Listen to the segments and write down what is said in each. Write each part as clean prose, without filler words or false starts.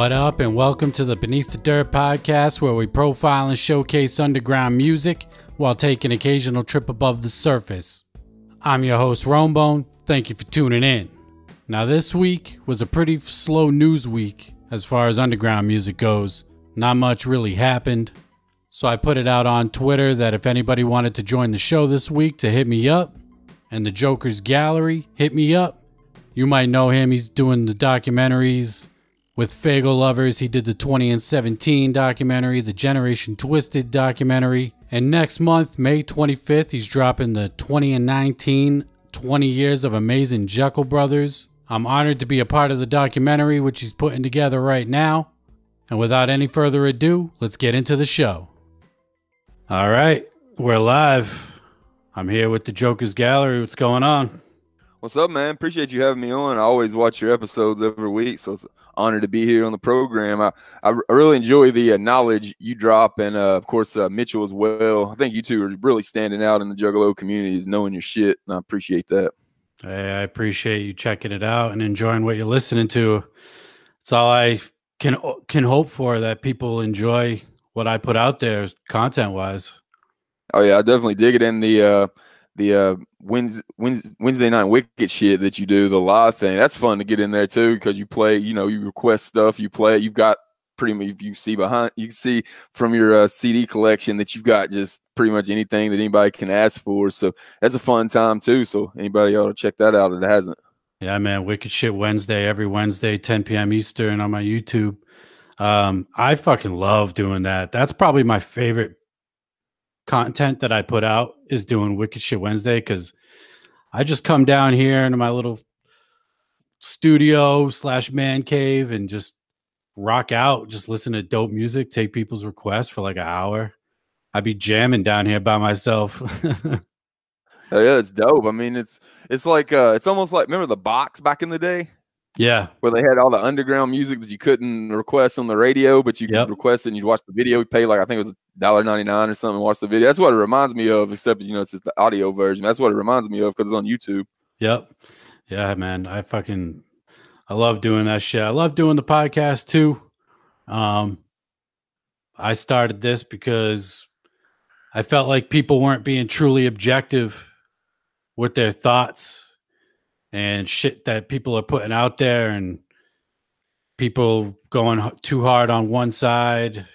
What up, and welcome to the Beneath the Dirt podcast, where we profile and showcase underground music while taking an occasional trip above the surface. I'm your host, Rombone. Thank you for tuning in. Now, this week was a pretty slow news week as far as underground music goes. Not much really happened. So I put it out on Twitter that if anybody wanted to join the show this week, to hit me up. And the Jokerz Gallery, hit me up. You might know him. He's doing the documentaries with Faygoluvers. He did the 2017 documentary, the Generation Twiztid documentary. And next month, May 25th, he's dropping the 2019 20 Years of Amazing Jeckel Brothers. I'm honored to be a part of the documentary, which he's putting together right now. And without any further ado, let's get into the show. All right, we're live. I'm here with the Jokerz Gallery. What's going on? What's up, man? Appreciate you having me on. I always watch your episodes every week, so it's an honor to be here on the program. I really enjoy the knowledge you drop, and of course, Mitchell as well. I think you two are really standing out in the Juggalo community, knowing your shit, and I appreciate that. Hey, I appreciate you checking it out and enjoying what you're listening to. It's all I can hope for, that people enjoy what I put out there content-wise. Oh yeah, I definitely dig it in the Wednesday night wicked shit that you do, the live thing. That's fun to get in there too, because you play, you request stuff, you play it. You've got pretty much, you can see from your CD collection that you've got just pretty much anything that anybody can ask for. So that's a fun time too. So anybody ought to check that out if it hasn't. Yeah, man, Wicked Shit Wednesday, every Wednesday, 10 p.m. Eastern on my YouTube. I fucking love doing that. That's probably my favorite content that I put out, is doing Wicked Shit Wednesday, because I just come down here into my little studio / man cave and just rock out, just listen to dope music, take people's requests for like an hour. I'd be jamming down here by myself. Oh, yeah, it's dope. I mean, it's like it's almost like, remember the box back in the day? Yeah, where they had all the underground music that you couldn't request on the radio, but you could request it and you'd watch the video. You pay like, I think it was $1.99 or something, and watch the video. That's what it reminds me of, except it's just the audio version. That's what it reminds me of, because it's on YouTube. Yep. Yeah, man. I love doing that shit. I love doing the podcast too. I started this because I felt like people weren't being truly objective with their thoughts and shit that people are putting out there, and people going too hard on one side,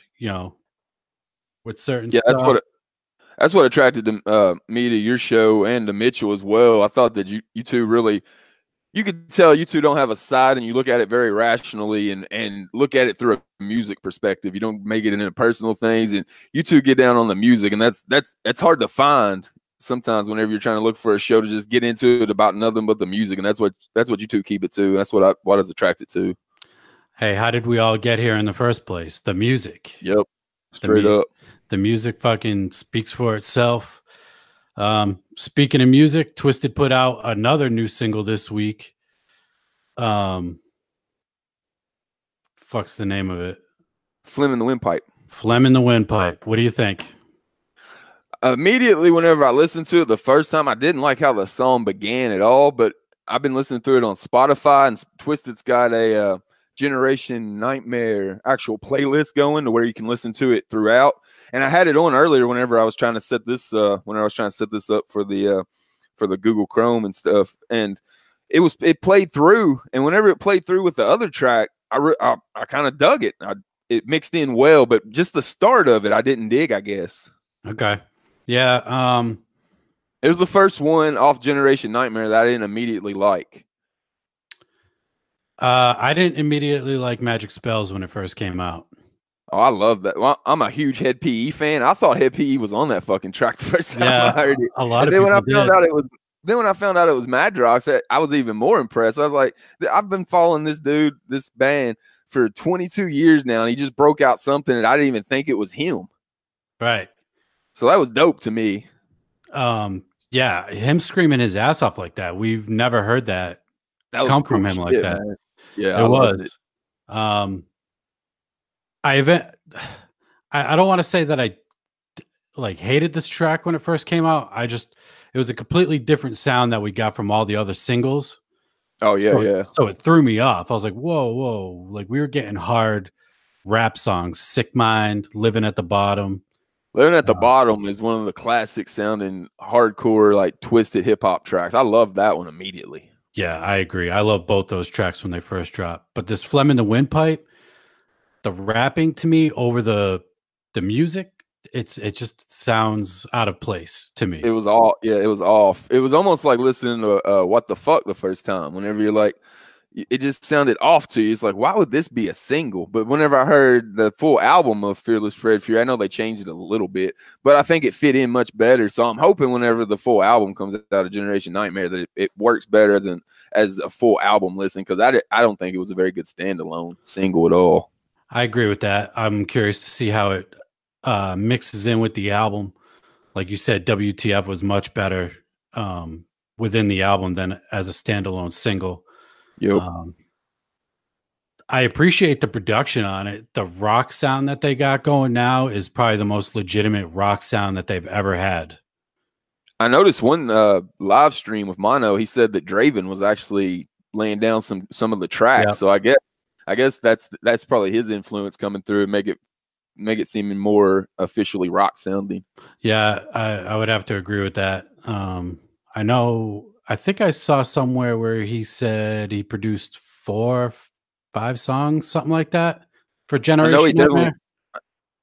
with certain stuff. That's what attracted me to your show and to Mitchell as well. I thought that you two really, you could tell you two don't have a side, and you look at it very rationally and look at it through a music perspective. You don't make it into personal things, and you two get down on the music, and that's hard to find sometimes whenever you're trying to look for a show to just get into it about nothing but the music. And that's what you two keep it to. That's what I was attracted to. Hey, how did we all get here in the first place? The music. Yep. Straight up. The music fucking speaks for itself. Speaking of music, Twiztid put out another new single this week. Fuck's the name of it? Phlegm in the Windpipe. Phlegm in the Windpipe. What do you think? Immediately, whenever I listened to it the first time, I didn't like how the song began at all, but I've been listening through it on Spotify, and Twiztid's got a Generation Nightmare actual playlist going to where you can listen to it throughout. And I had it on earlier whenever I was trying to set this up for the Google Chrome and stuff, and it played through. And whenever it played through with the other track, I kind of dug it. It mixed in well, but just the start of it, I didn't dig, I guess. Okay. Yeah, it was the first one off Generation Nightmare that I didn't immediately like. I didn't immediately like Magic Spells when it first came out. Oh, I love that. Well, I'm a huge Head PE fan. I thought Head PE was on that fucking track the first time I heard it. A lot of people did. When I found out it was Madrox, I was even more impressed. I was like, I've been following this band for 22 years now, and he just broke out something that I didn't even think it was him. Right. So that was dope to me. Yeah, him screaming his ass off like that. We've never heard that come from him like that. Man. Yeah, it was. I don't want to say that I like hated this track when it first came out. It was a completely different sound that we got from all the other singles. Oh yeah, yeah. So it threw me off. I was like, whoa. Like we were getting hard rap songs, Sick Mind, Living at the Bottom. Living at the Bottom is one of the classic sounding hardcore, like twisted hip hop tracks. I love that one immediately. Yeah, I agree. I love both those tracks when they first dropped. But this Phlegm in the Windpipe, the rapping to me over the music, it just sounds out of place to me. It was all, yeah, it was off. It was almost like listening to What the Fuck the first time. Whenever you're like, it just sounded off to you. It's like, why would this be a single? But whenever I heard the full album of Fearless Fred Fury, I know they changed it a little bit, but I think it fit in much better. So I'm hoping whenever the full album comes out of Generation Nightmare that it works better as a full album listen, because I don't think it was a very good standalone single at all. I agree with that. I'm curious to see how it mixes in with the album. Like you said, WTF was much better within the album than as a standalone single. Yep. I appreciate the production on it. The rock sound that they got going now is probably the most legitimate rock sound that they've ever had. I noticed one live stream with Mono. He said that Draven was actually laying down some of the tracks. Yep. So I guess that's probably his influence coming through and make it seem more officially rock sounding. Yeah, I would have to agree with that. I think I saw somewhere where he said he produced 4 or 5 songs, something like that, for Generation Nightmare.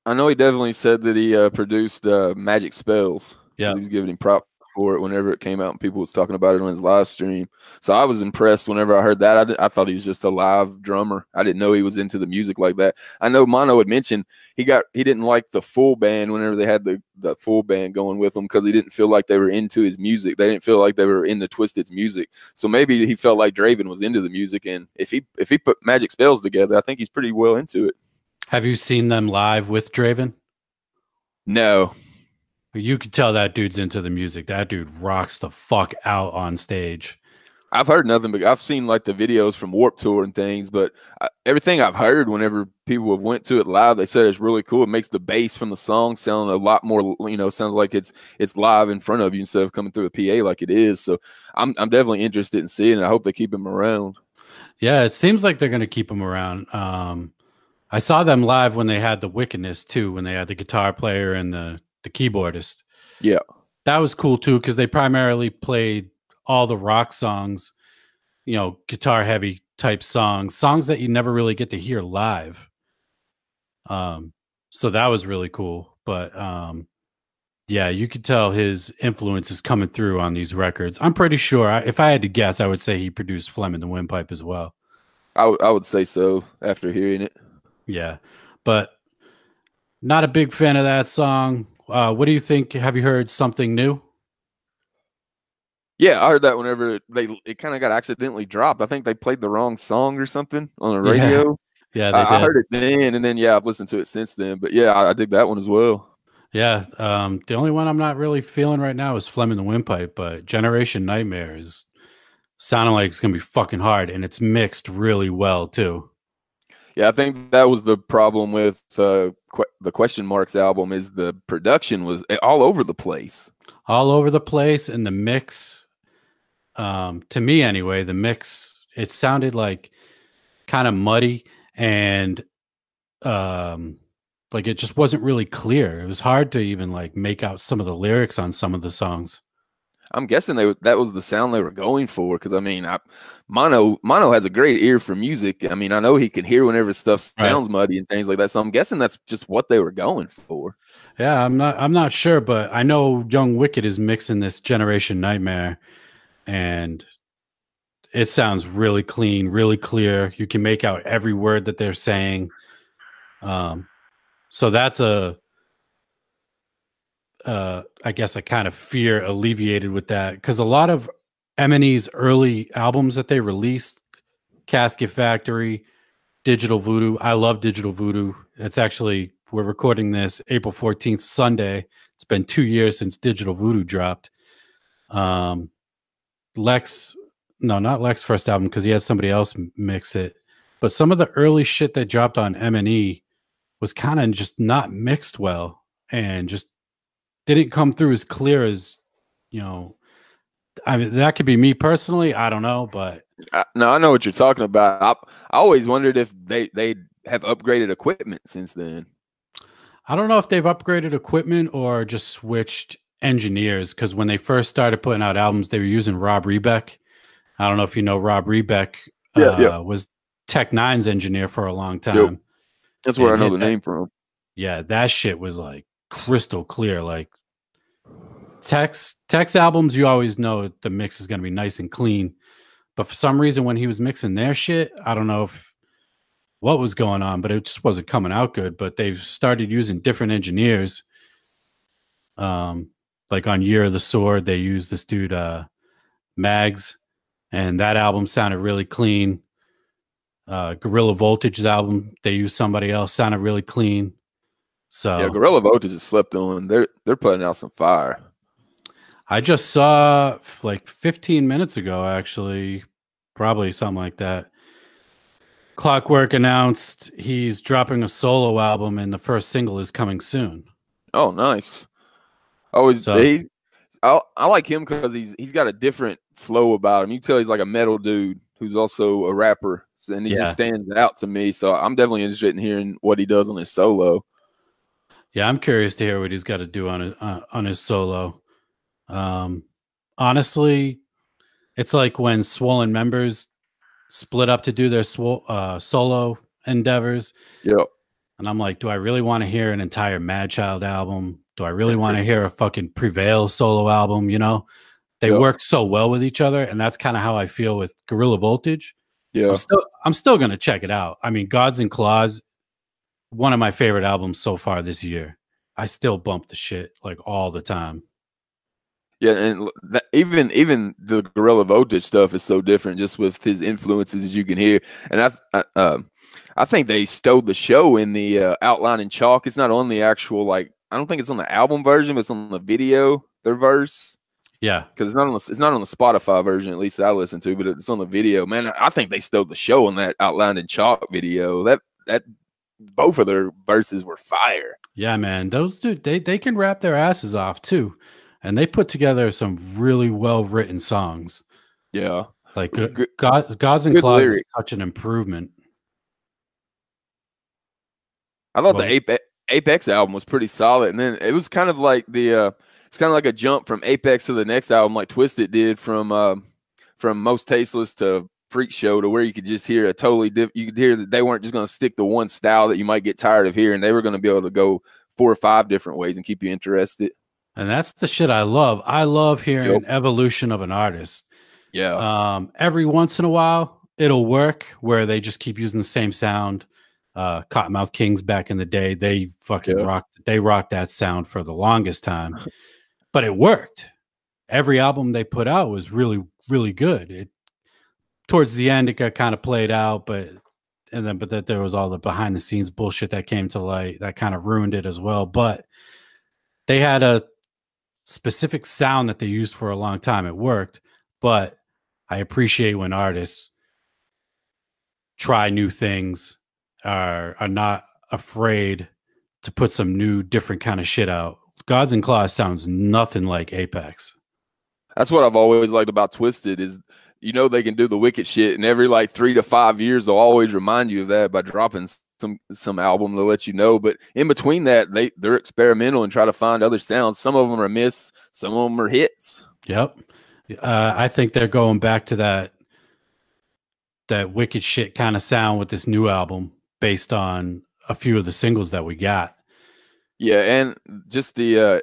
I know he definitely said that he produced Magic Spells. Yeah, he was giving him props for it whenever it came out and people was talking about it on his live stream. So I was impressed whenever I heard that. I thought he was just a live drummer. I didn't know he was into the music like that. I know Mono had mentioned he didn't like the full band whenever they had the full band going with them because he didn't feel like they were into his music. They didn't feel like they were into Twiztid's music. So maybe he felt like Draven was into the music, and if he put Magic Spells together, I think he's pretty well into it. Have you seen them live with Draven? No. You could tell that dude's into the music. That dude rocks the fuck out on stage. I've heard nothing, but I've seen like the videos from Warped Tour and things, but everything I've heard whenever people have went to it live, they said it's really cool. It makes the bass from the song sound a lot more, sounds like it's live in front of you instead of coming through a PA like it is. So I'm definitely interested in seeing it. I hope they keep him around. Yeah, it seems like they're going to keep him around. I saw them live when they had the Wickedness too, when they had the guitar player and the keyboardist. Yeah, that was cool too, because they primarily played all the rock songs, guitar heavy type songs that you never really get to hear live. So that was really cool. But yeah, you could tell his influence is coming through on these records. I'm pretty sure, if I had to guess, I would say he produced Phlegm in the Windpipe as well. I would say so after hearing it. Yeah, but not a big fan of that song. What do you think? Have you heard Something New? Yeah, I heard that whenever it kind of got accidentally dropped. I think they played the wrong song or something on the radio. Yeah, I heard it then, and then I've listened to it since then. But yeah, I dig that one as well. Yeah, the only one I'm not really feeling right now is Phlegm in the Windpipe, but Generation Nightmare is sounding like it's gonna be fucking hard, and it's mixed really well too. Yeah, I think that was the problem with the Question Marks album is the production was all over the place. All over the place, and the mix, to me anyway, the mix, it sounded like kind of muddy and like it just wasn't really clear. It was hard to even like make out some of the lyrics on some of the songs. I'm guessing that was the sound they were going for, because I mean, Mono has a great ear for music. I mean, I know he can hear whenever stuff sounds muddy and things like that. So I'm guessing that's just what they were going for. Yeah, I'm not sure, but I know Young Wicked is mixing this Generation Nightmare, and it sounds really clean, really clear. You can make out every word that they're saying. So that's I guess a kind of fear alleviated with that, because a lot of M&E's early albums that they released, Casket Factory, Digital Voodoo. I love Digital Voodoo. It's actually, we're recording this April 14th, Sunday. It's been 2 years since Digital Voodoo dropped. Not Lex's first album, because he had somebody else mix it. But some of the early shit that dropped on M&E was kind of just not mixed well, and just didn't come through as clear as, I mean, that could be me personally. I don't know, but No, I know what you're talking about. I always wondered if they have upgraded equipment since then. I don't know if they've upgraded equipment or just switched engineers, because when they first started putting out albums, they were using Rob Rebeck. I don't know if you know Rob Rebeck Yeah. was Tech Nine's engineer for a long Yep. time. That's where I And know hit the that, name from. yeah, that shit was like crystal clear. Like Tech's albums, you always know the mix is gonna be nice and clean. But for some reason, when he was mixing their shit, I don't know if what was going on, but it just wasn't coming out good. But they've started using different engineers. Like on Year of the Sword, they used this dude Mags, and that album sounded really clean. Gorilla Voltage's album, they used somebody else, sounded really clean. Yeah, So Gorilla Voltage is slept on. They're putting out some fire. I just saw like 15 minutes ago, actually, probably something like that. Clockwork announced he's dropping a solo album, and the first single is coming soon. Oh, nice. Always So I like him because he's got a different flow about him. You can tell he's like a metal dude who's also a rapper, and he just yeah, stands out to me. So I'm definitely interested in hearing what he does on his solo. yeah, I'm curious to hear what he's got to do on his solo. Honestly, it's like when Swollen members split up to do their solo endeavors. Yep. And I'm like, do I really want to hear an entire Mad Child album? Do I really want to hear a fucking Prevail solo album? You know, they Yep. work so well with each other, and that's kind of how I feel with Gorilla Voltage. Yeah. I'm still gonna check it out. I mean, Gods and Claws, one of my favorite albums so far this year. I still bump the shit like all the time. Yeah, and even the Gorilla Voltage stuff is so different, just with his influences as you can hear. And I think they stole the show in the outline in chalk. It's not on the actual I don't think it's on the album version, but it's on the video. Their verse, Yeah, because it's not on the Spotify version, at least that I listen to, but it's on the video. Man, I think they stole the show on that outline in chalk video. That both of their verses were fire. yeah, man. Those dude, they can rap their asses off too, and they put together some really well written songs. Yeah, Like good, Gods and good Claws is lyrics. such an improvement. I thought Well, the Apex album was pretty solid, and then it was kind of like it's kind of like a jump from Apex to the next album, like Twiztid did from Most Tasteless to Freak Show, to where you could just hear a totally you could hear that they weren't just going to stick to one style that you might get tired of hearing. They were going to be able to go 4 or 5 different ways and keep you interested. and that's the shit I love. I love hearing Yep. evolution of an artist. Yeah. Every once in a while, it'll work where they just keep using the same sound. Cottonmouth Kings back in the day, they fucking Yeah. rocked. They rocked that sound for the longest time, but it worked. Every album they put out was really, really good. It towards the end, it got kind of played out, but that there was all the behind the scenes bullshit that came to light that kind of ruined it as well. But they had a specific sound that they used for a long time. It worked, but I appreciate when artists try new things, are not afraid to put some new, different kind of shit out. Gods and Claws sounds nothing like Apex. That's what I've always liked about Twiztid is, they can do the wicked shit, and every 3 to 5 years they'll always remind you of that by dropping some album to let you know. But in between that, they're experimental and try to find other sounds. Some of them are miss, some of them are hits. Yep. I think they're going back to that wicked shit kind of sound with this new album based on a few of the singles that we got. Yeah, and just the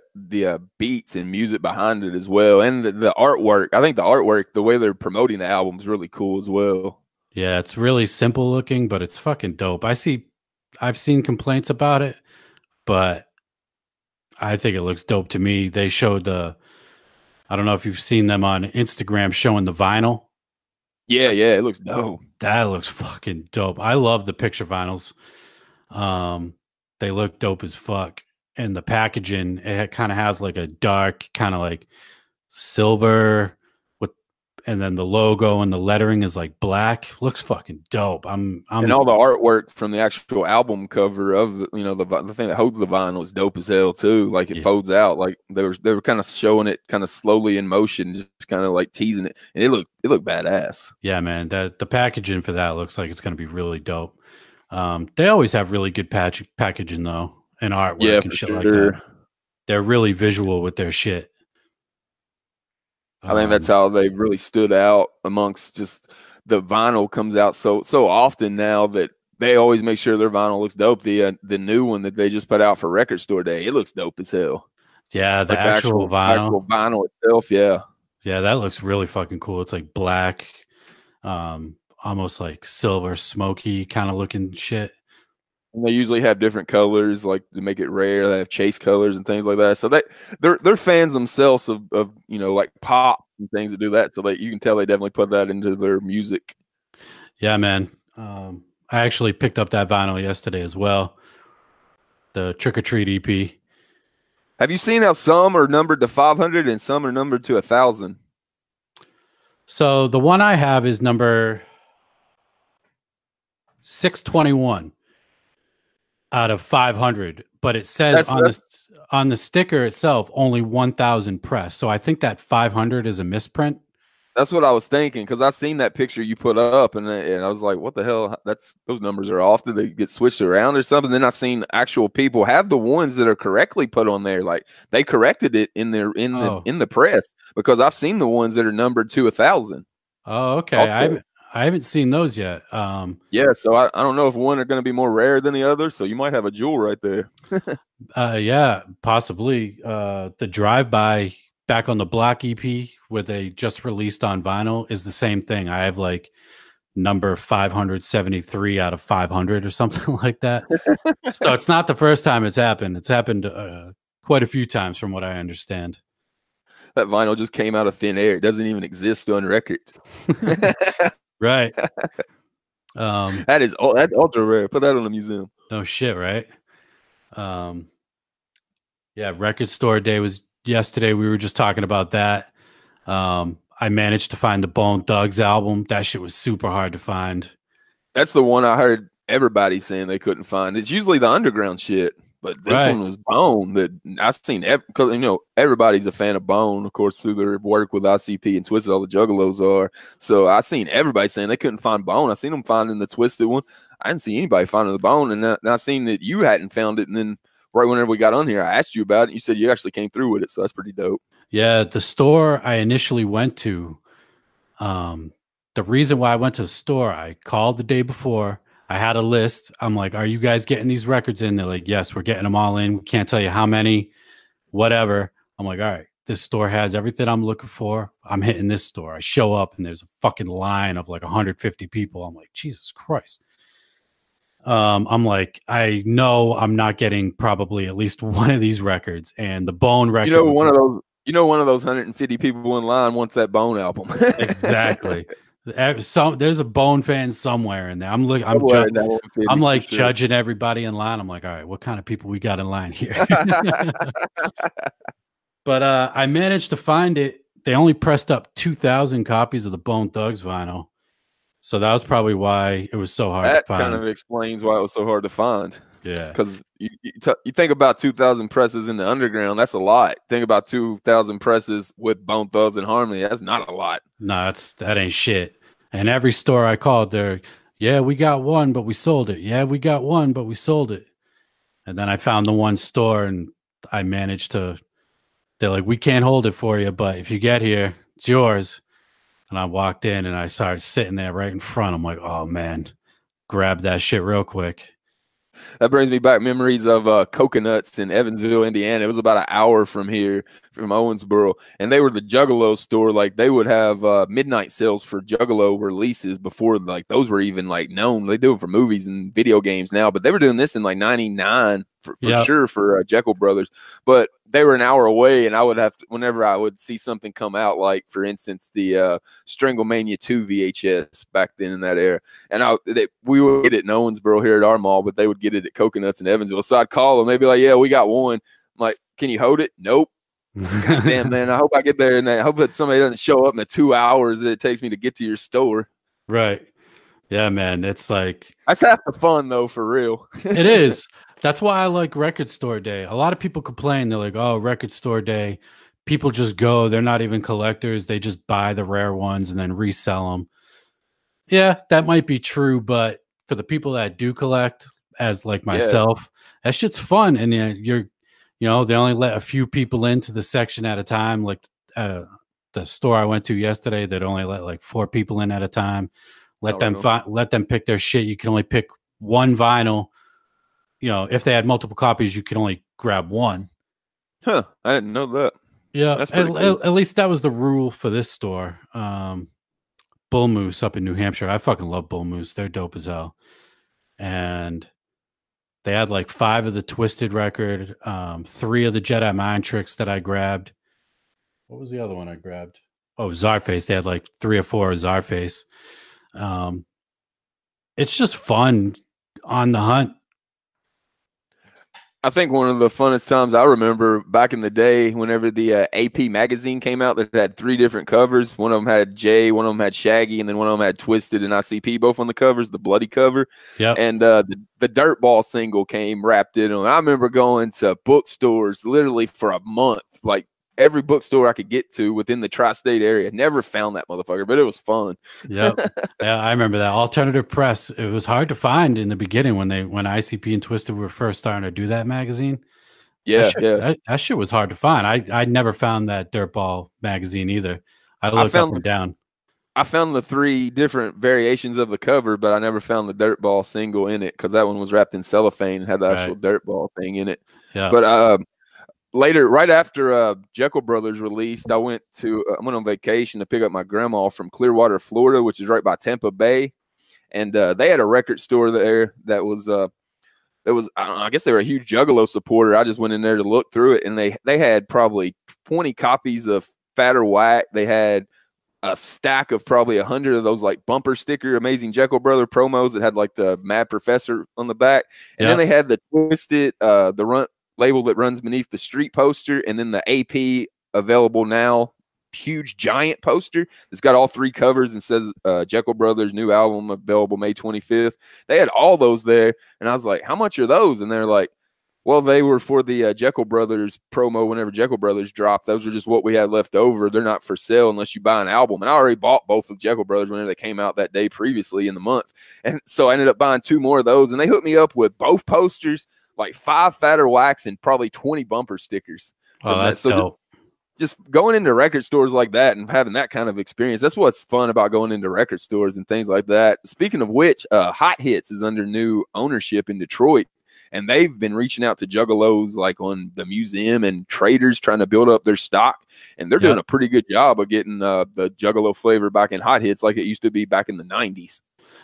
beats and music behind it as well, and the artwork. I think the artwork, the way they're promoting the album, is really cool as well. Yeah, it's really simple looking, but it's fucking dope. I've seen complaints about it, but I think it looks dope to me. They showed I don't know if you've seen them on Instagram showing the vinyl. Yeah, it looks dope. That looks fucking dope. I love the picture vinyls. They look dope as fuck. And the packaging, it kind of has like a dark kind of like silver with and then the logo and the lettering is like black. Looks fucking dope. And all the artwork from the actual album cover of the thing that holds the vinyl is dope as hell too. Like it folds out. Like they were kind of showing it kind of slowly in motion, just kind of like teasing it, and it looked badass. Yeah, man. The packaging for that looks like it's gonna be really dope. They always have really good packaging though, and artwork and shit like that. They're really visual with their shit. I think that's how they really stood out amongst just the vinyl comes out so often now that they always make sure their vinyl looks dope. The new one that they just put out for Record Store Day, it looks dope as hell. Yeah, the actual vinyl itself, yeah. Yeah, that looks really fucking cool. It's like black, almost like silver, smoky kind of looking shit. And they usually have different colors, like to make it rare. They have chase colors and things like that. So they're fans themselves of like pop and things that do that. So that you can tell they definitely put that into their music. Yeah, man. I actually picked up that vinyl yesterday as well. The Trick or Treat EP. Have you seen how some are numbered to 500 and some are numbered to 1,000? So the one I have is number 621 out of 500, but it says on the sticker itself only 1,000 press. So I think that 500 is a misprint. That's what I was thinking, because I seen that picture you put up, and I was like, "What the hell? Those numbers are off. Did they get switched around or something?" Then I've seen actual people have the ones that are correctly put on there, like they corrected it in the press, because I've seen the ones that are numbered to 1,000. Oh, okay. I haven't seen those yet. Yeah, so I don't know if one are going to be more rare than the other, so you might have a jewel right there. Yeah, possibly. The Drive-By Back on the Block EP, where they just released on vinyl, is the same thing. I have like number 573 out of 500 or something like that. So it's not the first time it's happened. It's happened quite a few times from what I understand. That vinyl just came out of thin air. It doesn't even exist on record. Right. That's ultra rare. Put that on the museum. No shit, right? Yeah, Record Store Day was yesterday. We were just talking about that. I managed to find the Bone Thugs album. That shit was super hard to find. That's the one I heard everybody saying they couldn't find. It's usually the underground shit, but this one was Bone that I've seen, because everybody's a fan of Bone, of course, through their work with ICP and Twiztid. All the Juggalos are. So I seen everybody saying they couldn't find Bone. I seen them finding the Twiztid one. I didn't see anybody finding the Bone, and I seen that you hadn't found it. And then right whenever we got on here, I asked you about it. You said you actually came through with it, so that's pretty dope. Yeah, the store I initially went to, the reason why I went to the store, I called the day before. I had a list. I'm like, "Are you guys getting these records in?" They're like, "Yes, we're getting them all in. We can't tell you how many, whatever." I'm like, "All right, this store has everything I'm looking for. I'm hitting this store." I show up and there's a fucking line of like 150 people. I'm like, Jesus Christ. I'm like, I know I'm not getting probably at least one of these records, and the Bone record. One of those 150 people in line wants that Bone album. Exactly. There's a Bone fan somewhere in there. I'm judging everybody in line. I'm like, all right, what kind of people we got in line here? But I managed to find it. They only pressed up 2,000 copies of the Bone Thugs vinyl. So that was probably why it was so hard to find. That kind of explains why it was so hard to find. Yeah. Because you think about 2,000 presses in the underground, that's a lot. Think about 2,000 presses with Bone Thugs and Harmony. That's not a lot. No, that ain't shit. And every store I called, yeah, we got one, but we sold it. Yeah, we got one, but we sold it. And then I found the one store, and I managed to. They're like, we can't hold it for you, but if you get here, it's yours. And I walked in and I started sitting there right in front. I'm like, oh man, grab that shit real quick. That brings me back memories of Coconuts in Evansville, Indiana. It was about an hour from here, from Owensboro, and they were the Juggalo store. Like they would have midnight sales for Juggalo releases before like those were even like known. They do it for movies and video games now, but they were doing this in like '99 for sure for Jeckel Brothers. But they were an hour away, and I would have to, whenever I would see something come out, like for instance the Stranglemania 2 VHS back then in that era, and we would get it in Owensboro here at our mall, but they would get it at Coconuts in Evansville. So I'd call them, they'd be like, "Yeah, we got one." I'm like, "Can you hold it?" "Nope." God damn, man! I hope I get there, and I hope that somebody doesn't show up in the 2 hours that it takes me to get to your store. Right. Yeah, man. It's like That's half the fun, though, for real. it is. That's why I like record store day. A lot of people complain. They're like, "Oh, record store day. People just go. They're not even collectors. They just buy the rare ones and then resell them." Yeah, that might be true, but for the people that do collect, as like Yeah, myself, that shit's fun. And they only let a few people into the section at a time. Like uh, the store I went to yesterday, they'd only let like 4 people in at a time. Let oh, them really? let them pick their shit. You can only pick one vinyl. If they had multiple copies, you could only grab one. Huh? I didn't know that. Yeah, That's pretty cool. at least that was the rule for this store. Bull Moose up in New Hampshire. I fucking love Bull Moose. They're dope as hell. And they had like 5 of the Twiztid record, 3 of the Jedi Mind Tricks that I grabbed. What was the other one I grabbed? Oh, Czarface. They had like 3 or 4 of Czarface. It's just fun on the hunt. I think one of the funnest times I remember back in the day, whenever the AP magazine came out, that had 3 different covers. One of them had Jay, one of them had Shaggy, and then one of them had Twiztid and ICP both on the covers, the bloody cover. Yep. And the Dirt Ball single came wrapped in them. I remember going to bookstores literally for a month, like every bookstore I could get to within the tri-state area. Never found that motherfucker, but it was fun. Yep. Yeah, I remember that. Alternative Press. It was hard to find in the beginning when ICP and Twiztid were first starting to do that magazine. Yeah, That shit was hard to find. I never found that Dirtball magazine either. I looked up and down. I found the 3 different variations of the cover, but I never found the Dirt Ball single in it because that one was wrapped in cellophane and had the actual Dirt Ball thing in it. Yeah. But later, right after Jeckel Brothers released, I went on vacation to pick up my grandma from Clearwater, Florida, which is right by Tampa Bay, and they had a record store there that was I guess they were a huge Juggalo supporter. I just went in there to look through it, and they had probably 20 copies of Fat or Whack. They had a stack of probably 100 of those like bumper sticker Amazing Jeckel Brother promos that had like the Mad Professor on the back, and then they had the Twiztid, the run label that runs beneath the street poster, and then the AP available now huge giant poster that's got all 3 covers and says Jeckel Brothers new album available May 25th. They had all those there, and I was like, how much are those? And they're like, well, they were for the Jeckel Brothers promo whenever Jeckel Brothers dropped. Those are just what we had left over. They're not for sale unless you buy an album. And I already bought both of Jeckel Brothers whenever they came out that day previously in the month. And so I ended up buying 2 more of those, and they hooked me up with both posters, like 5 Fat or Whacks and probably 20 bumper stickers. Oh, that's dope. Just going into record stores like that and having that kind of experience, that's what's fun about going into record stores and things like that. Speaking of which, Hot Hits is under new ownership in Detroit, and they've been reaching out to juggalos like on the museum and traders trying to build up their stock, and they're doing a pretty good job of getting the juggalo flavor back in Hot Hits like it used to be back in the 90s.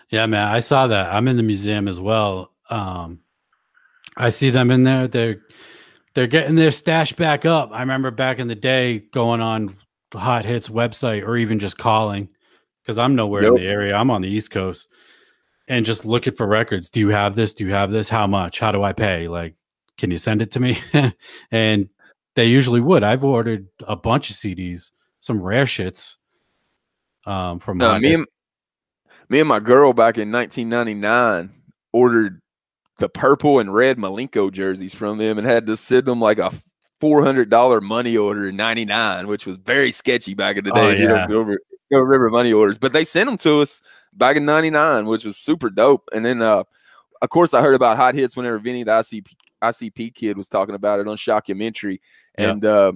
Yeah, man, I saw that. I'm in the museum as well. I see them in there. They're getting their stash back up. I remember back in the day going on the Hot Hits website or even just calling, because I'm nowhere in the area. I'm on the East Coast, and just looking for records. Do you have this? Do you have this? How much? How do I pay? Like, can you send it to me? And they usually would. I've ordered a bunch of CDs, some rare shits from me and my girl back in 1999 ordered the purple and red Malenko jerseys from them and had to send them like a $400 money order in 99, which was very sketchy back in the day. Go remember money orders, but they sent them to us back in 99, which was super dope. And then, of course, I heard about Hot Hits whenever Vinny, the ICP kid, was talking about it on Shockumentary. And I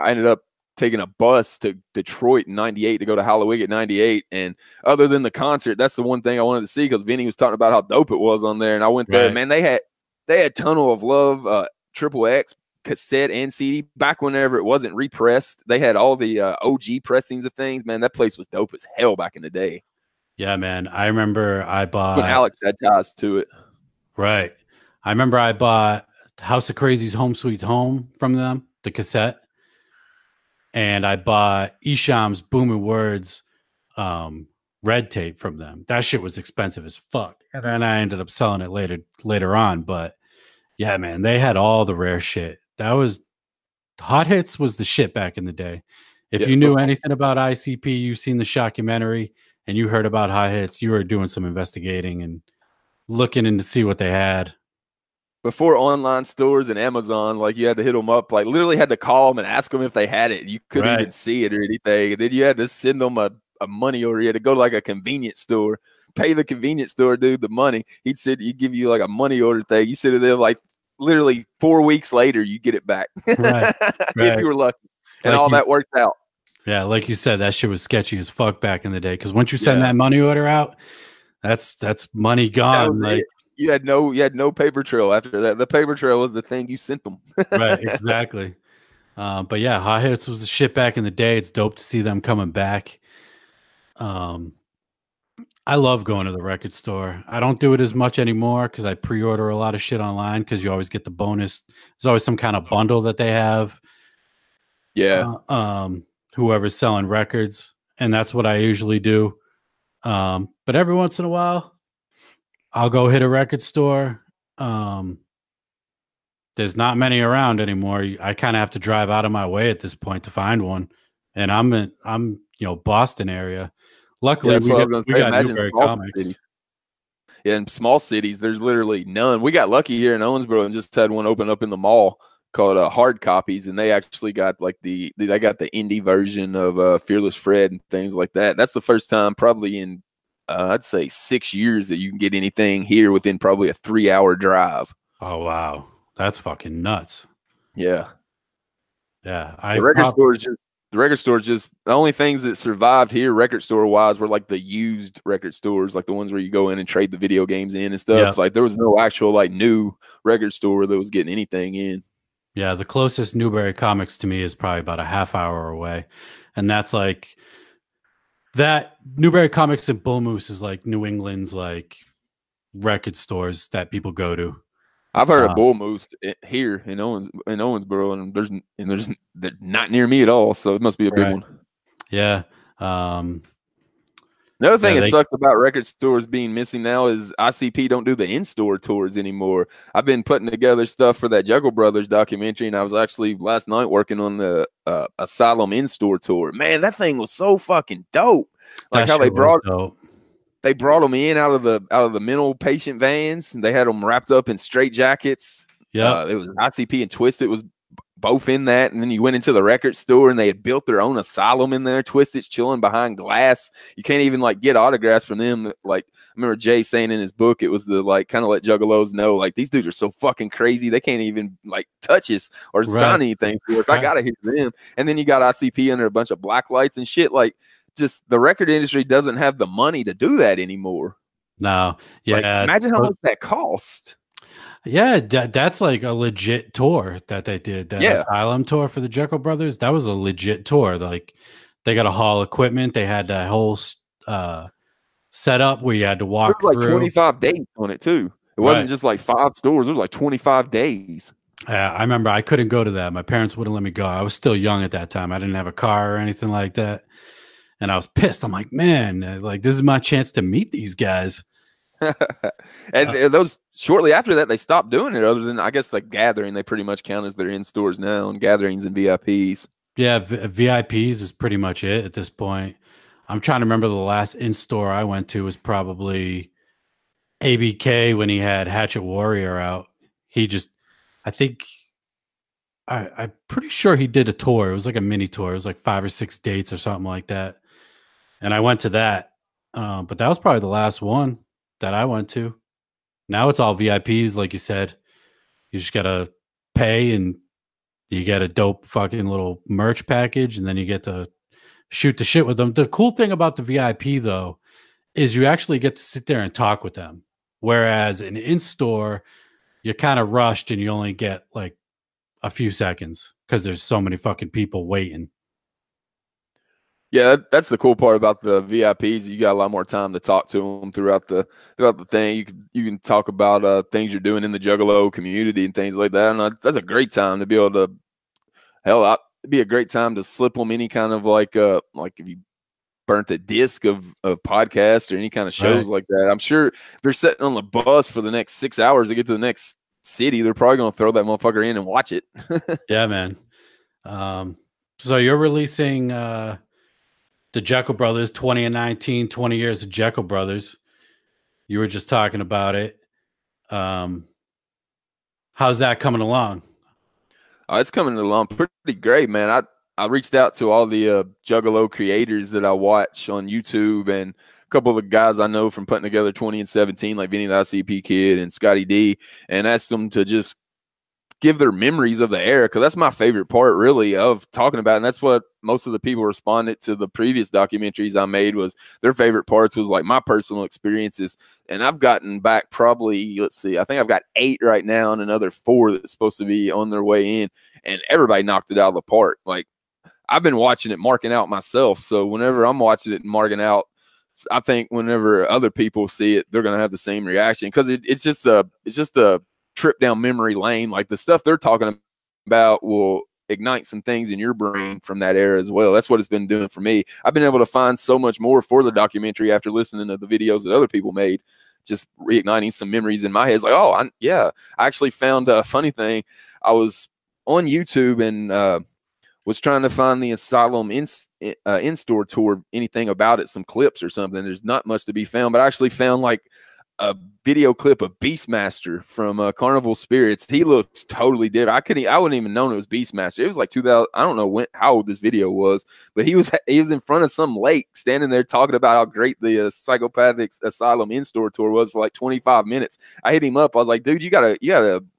ended up taking a bus to Detroit in 98 to go to Halloween at 98. And other than the concert, that's the one thing I wanted to see because Vinny was talking about how dope it was on there. And I went there, man, they had Tunnel of Love, Triple X cassette and CD back whenever it wasn't repressed. They had all the OG pressings of things, man. That place was dope as hell back in the day. Yeah, man. I remember I bought when Alex had ties to it. Right. I remember I bought House of Crazy's Home Sweet Home from them, the cassette. And I bought Isham's Booming Words red tape from them. That shit was expensive as fuck. And then I ended up selling it later on. But yeah, man, they had all the rare shit. That was Hot Hits was the shit back in the day. If Yeah, you knew anything about ICP, you've seen the shockumentary, and you heard about Hot Hits, you were doing some investigating and looking in to see what they had. before online stores and Amazon, like you had to hit them up, like literally had to call them and ask them if they had it. You couldn't even see it or anything. And then you had to send them a money order. You had to go to like a convenience store, pay the convenience store dude the money. He'd give you like a money order thing. You sit there like literally 4 weeks later, you get it back. Right. If you were lucky. And like all that worked out. Yeah, like you said, that shit was sketchy as fuck back in the day. Because once you send that money order out, that's money gone. Like you had no paper trail after that. The paper trail was the thing you sent them. Right, exactly. But yeah, Hot Hits was the shit back in the day. It's dope to see them coming back. I love going to the record store. I don't do it as much anymore because I pre-order a lot of shit online because you always get the bonus. There's always some kind of bundle that they have. Yeah. Whoever's selling records, and that's what I usually do. But every once in a while, I'll go hit a record store. There's not many around anymore. I kind of have to drive out of my way at this point to find one. And I'm Boston area. Luckily, we got Newbury Comics. Cities. Yeah, in small cities, there's literally none. We got lucky here in Owensboro and just had one open up in the mall called Hard Copies, and they actually got like they got the indie version of Fearless Fred and things like that. That's the first time probably in I'd say 6 years that you can get anything here within probably a 3-hour drive. Oh wow, that's fucking nuts. Yeah, yeah. The record store is just the only things that survived here record store wise were like the used record stores, like the ones where you go in and trade the video games in and stuff. Yep. Like there was no actual like new record store that was getting anything in. Yeah, the closest Newbury Comics to me is probably about a half hour away. And that's like that Newbury Comics and Bull Moose is like New England's like record stores that people go to. I've heard of Bull Moose here in Owensboro, and they're not near me at all, so it must be a big one. Yeah. Another thing that sucks about record stores being missing now is ICP don't do the in-store tours anymore. I've been putting together stuff for that Jeckel Brothers documentary, and I was actually last night working on the Asylum in-store tour. Man, that thing was so fucking dope. Like how they brought them in out of the mental patient vans, and they had them wrapped up in straight jackets. Yeah, it was ICP and Twiztid was both in that, and then you went into the record store and they had built their own asylum in there. Twiztid's chilling behind glass. You can't even like get autographs from them. Like I remember Jay saying in his book, it was the like kind of let juggalos know like these dudes are so fucking crazy they can't even like touch us or sign anything for us. I gotta hear them. And then you got ICP under a bunch of black lights and shit. Like just the record industry doesn't have the money to do that anymore. No, yeah. Like, imagine how much that cost. Yeah, that's like a legit tour that they did. That Asylum tour for the Jeckel Brothers. That was a legit tour. Like they got a haul equipment. They had that whole setup where you had to walk through. Like 25 days on it too. It wasn't just like 5 stores. It was like 25 days. Yeah, I remember I couldn't go to that. My parents wouldn't let me go. I was still young at that time. I didn't have a car or anything like that. And I was pissed. I'm like, man, like this is my chance to meet these guys. And those shortly after that, they stopped doing it. Other than I guess like Gathering, they pretty much count as their in stores now, and Gatherings and VIPs. Yeah, VIPs is pretty much it at this point. I'm trying to remember the last in store I went to was probably ABK when he had Hatchet Warrior out. He just, I think, I'm pretty sure he did a tour. It was like a mini tour. It was like 5 or 6 dates or something like that. And I went to that, but that was probably the last one that I went to. Now it's all VIPs, like you said. You just gotta pay and you get a dope fucking little merch package, and then you get to shoot the shit with them. The cool thing about the VIP though is you actually get to sit there and talk with them. Whereas in store, you're kind of rushed and you only get like a few seconds because there's so many fucking people waiting. Yeah, that's the cool part about the VIPs. You got a lot more time to talk to them throughout the thing. You can talk about things you're doing in the Juggalo community and things like that. And that's a great time to be able to it'd be a great time to slip them any kind of like if you burnt a disc of podcasts or any kind of shows like that. I'm sure if they're sitting on the bus for the next 6 hours to get to the next city, they're probably going to throw that motherfucker in and watch it. Yeah, man. So you're releasing the Jeckel Brothers 20 and 19, 20 years of Jeckel Brothers. You were just talking about it. How's that coming along? It's coming along pretty great, man. I reached out to all the Juggalo creators that I watch on YouTube and a couple of the guys I know from putting together 20 and 17, like Vinny the ICP Kid and Scotty D, and asked them to just give their memories of the era, because that's my favorite part really of talking about, and that's what most of the people responded to the previous documentaries I made, was their favorite parts was like my personal experiences. And I've gotten back probably, let's see, I think I've got 8 right now and another 4 that's supposed to be on their way in, and everybody knocked it out of the park. Like, I've been watching it marking out myself, so whenever I'm watching it and marking out, I think whenever other people see it, they're gonna have the same reaction, because it's just a trip down memory lane. Like, the stuff they're talking about will ignite some things in your brain from that era as well. That's what it's been doing for me. I've been able to find so much more for the documentary after listening to the videos that other people made, just reigniting some memories in my head. It's like, oh, I actually found a funny thing. I was on YouTube and was trying to find the Asylum in-store tour, anything about it, some clips or something. There's not much to be found, but I actually found like a video clip of Beastmaster from Carnival Spirits. He looks totally different. I wouldn't even know it was Beastmaster. It was like 2000. I don't know how old this video was, but he was in front of some lake, standing there talking about how great the Psychopathic Asylum in-store tour was for like 25 minutes. I hit him up. I was like, dude, you gotta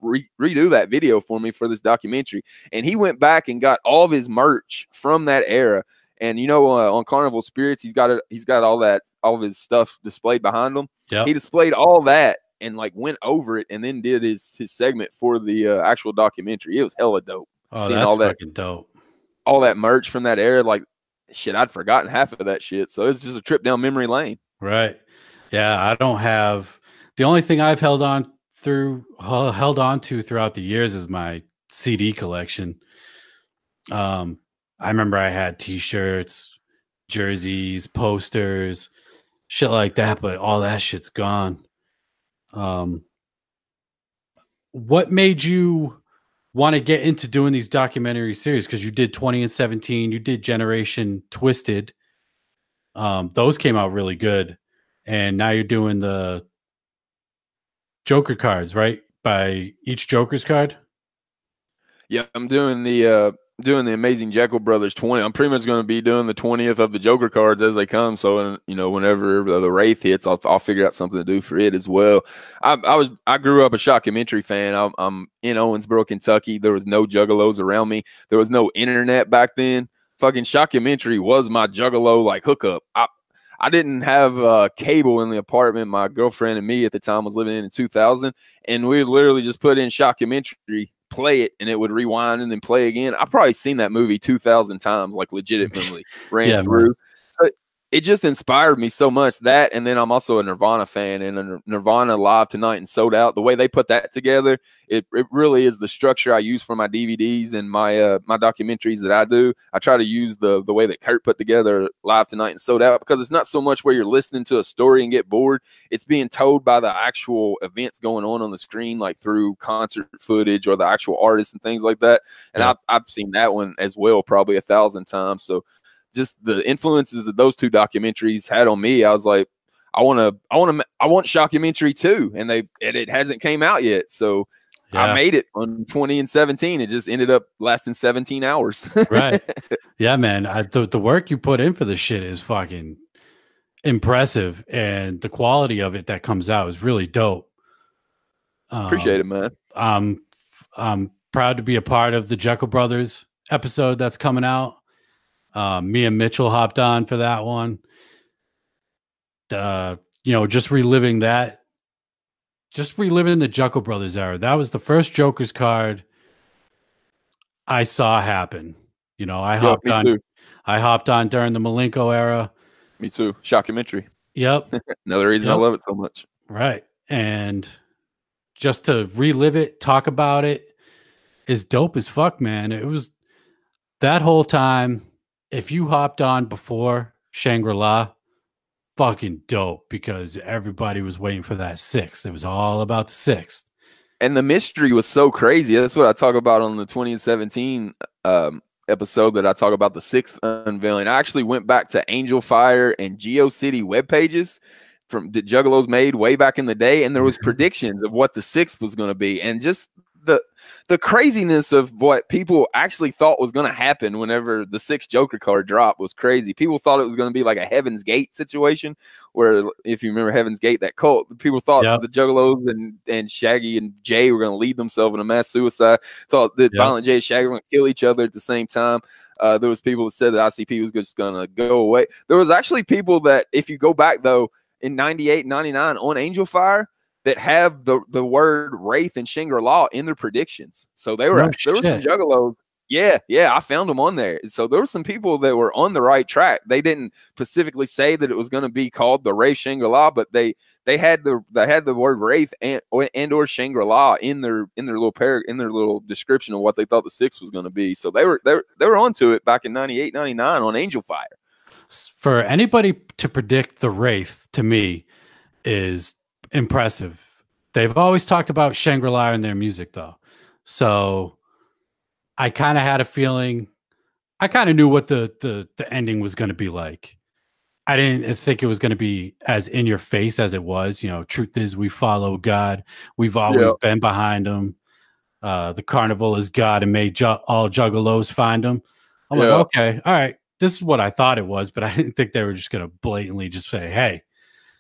redo that video for me for this documentary. And he went back and got all of his merch from that era. And on Carnival Spirits, he's got all of his stuff displayed behind him. Yep. He displayed all that and like went over it and then did his segment for the actual documentary. It was hella dope. Oh, seeing that's all that fucking dope. All that merch from that era, like, shit, I'd forgotten half of that shit. So it's just a trip down memory lane. Right. Yeah, I don't have, the only thing I've held on to throughout the years is my CD collection. I remember I had t-shirts, jerseys, posters, shit like that, but all that shit's gone. What made you want to get into doing these documentary series? Because you did 20 and 17, you did Generation Twiztid. Those came out really good. And now you're doing the Joker cards, right? By each Joker's card? Yeah, I'm doing the Amazing Jeckel Brothers 20. I'm pretty much going to be doing the 20th of the Joker cards as they come. So, whenever the Wraith hits, I'll figure out something to do for it as well. I grew up a shockumentary fan. I'm in Owensboro, Kentucky. There was no juggalos around me. There was no internet back then. Fucking shockumentary was my juggalo like hookup. I didn't have cable in the apartment my girlfriend and me at the time was living in 2000, and we literally just put in shockumentary, play it, and it would rewind and then play again. I've probably seen that movie 2,000 times, like legitimately ran through. Man. So it just inspired me so much, that, and then I'm also a Nirvana fan, and Nirvana Live Tonight and Sold Out, the way they put that together, it really is the structure I use for my DVDs and my my documentaries that I do. I try to use the way that Kurt put together Live Tonight and Sold Out, because it's not so much where you're listening to a story and get bored. It's being told by the actual events going on the screen, like through concert footage or the actual artists and things like that. And yeah. I've seen that one as well probably 1,000 times. So just the influences that those two documentaries had on me, I was like, I want shockumentary too, and it hasn't came out yet. So yeah. I made it on 20 and 17. It just ended up lasting 17 hours. Right. Yeah, man. The work you put in for this shit is fucking impressive, and the quality of it that comes out is really dope. Appreciate it, man. I'm proud to be a part of the Jeckel Brothers episode that's coming out. Me and Mitchell hopped on for that one. Just reliving the Jeckel Brothers era. That was the first Joker's card I saw happen. I hopped on during the Malenko era. Me too. Shockumentary. Yep. Another reason I love it so much. Right. And just to relive it, talk about it is dope as fuck, man. It was that whole time. If you hopped on before Shangri-La, fucking dope, because everybody was waiting for that 6th. It was all about the 6th. And the mystery was so crazy. That's what I talk about on the 20 and 17 episode that I talk about the sixth unveiling, I actually went back to Angel Fire and GeoCity web pages from the Juggalos made way back in the day, and there was predictions of what the sixth was going to be, and just the craziness of what people actually thought was going to happen whenever the sixth Joker card dropped was crazy. People thought it was going to be like a Heaven's Gate situation, where if you remember Heaven's Gate, that cult, people thought the Juggalos and Shaggy and Jay were going to lead themselves in a mass suicide. Thought that Violent J and Shaggy were going to kill each other at the same time. There was people that said that ICP was just going to go away. There was actually people that, if you go back though, in 98, 99 on Angel Fire, that have the word Wraith and Shangri-La in their predictions. So there were some Juggalos. Yeah, I found them on there. So there were some people that were on the right track. They didn't specifically say that it was going to be called the Wraith Shangri-La, but they had the word Wraith and or Shangri-La in their little description of what they thought the sixth was going to be. So they were onto it back in 98, 99 on Angel Fire. For anybody to predict the Wraith, to me, is impressive. They've always talked about Shangri-La in their music, though. So I kind of had a feeling. I kind of knew what the ending was going to be like. I didn't think it was going to be as in your face as it was. You know, truth is, we follow God. We've always been behind him. The carnival is God and made all juggalos find him. I'm like, okay, all right. This is what I thought it was, but I didn't think they were just going to blatantly just say, hey,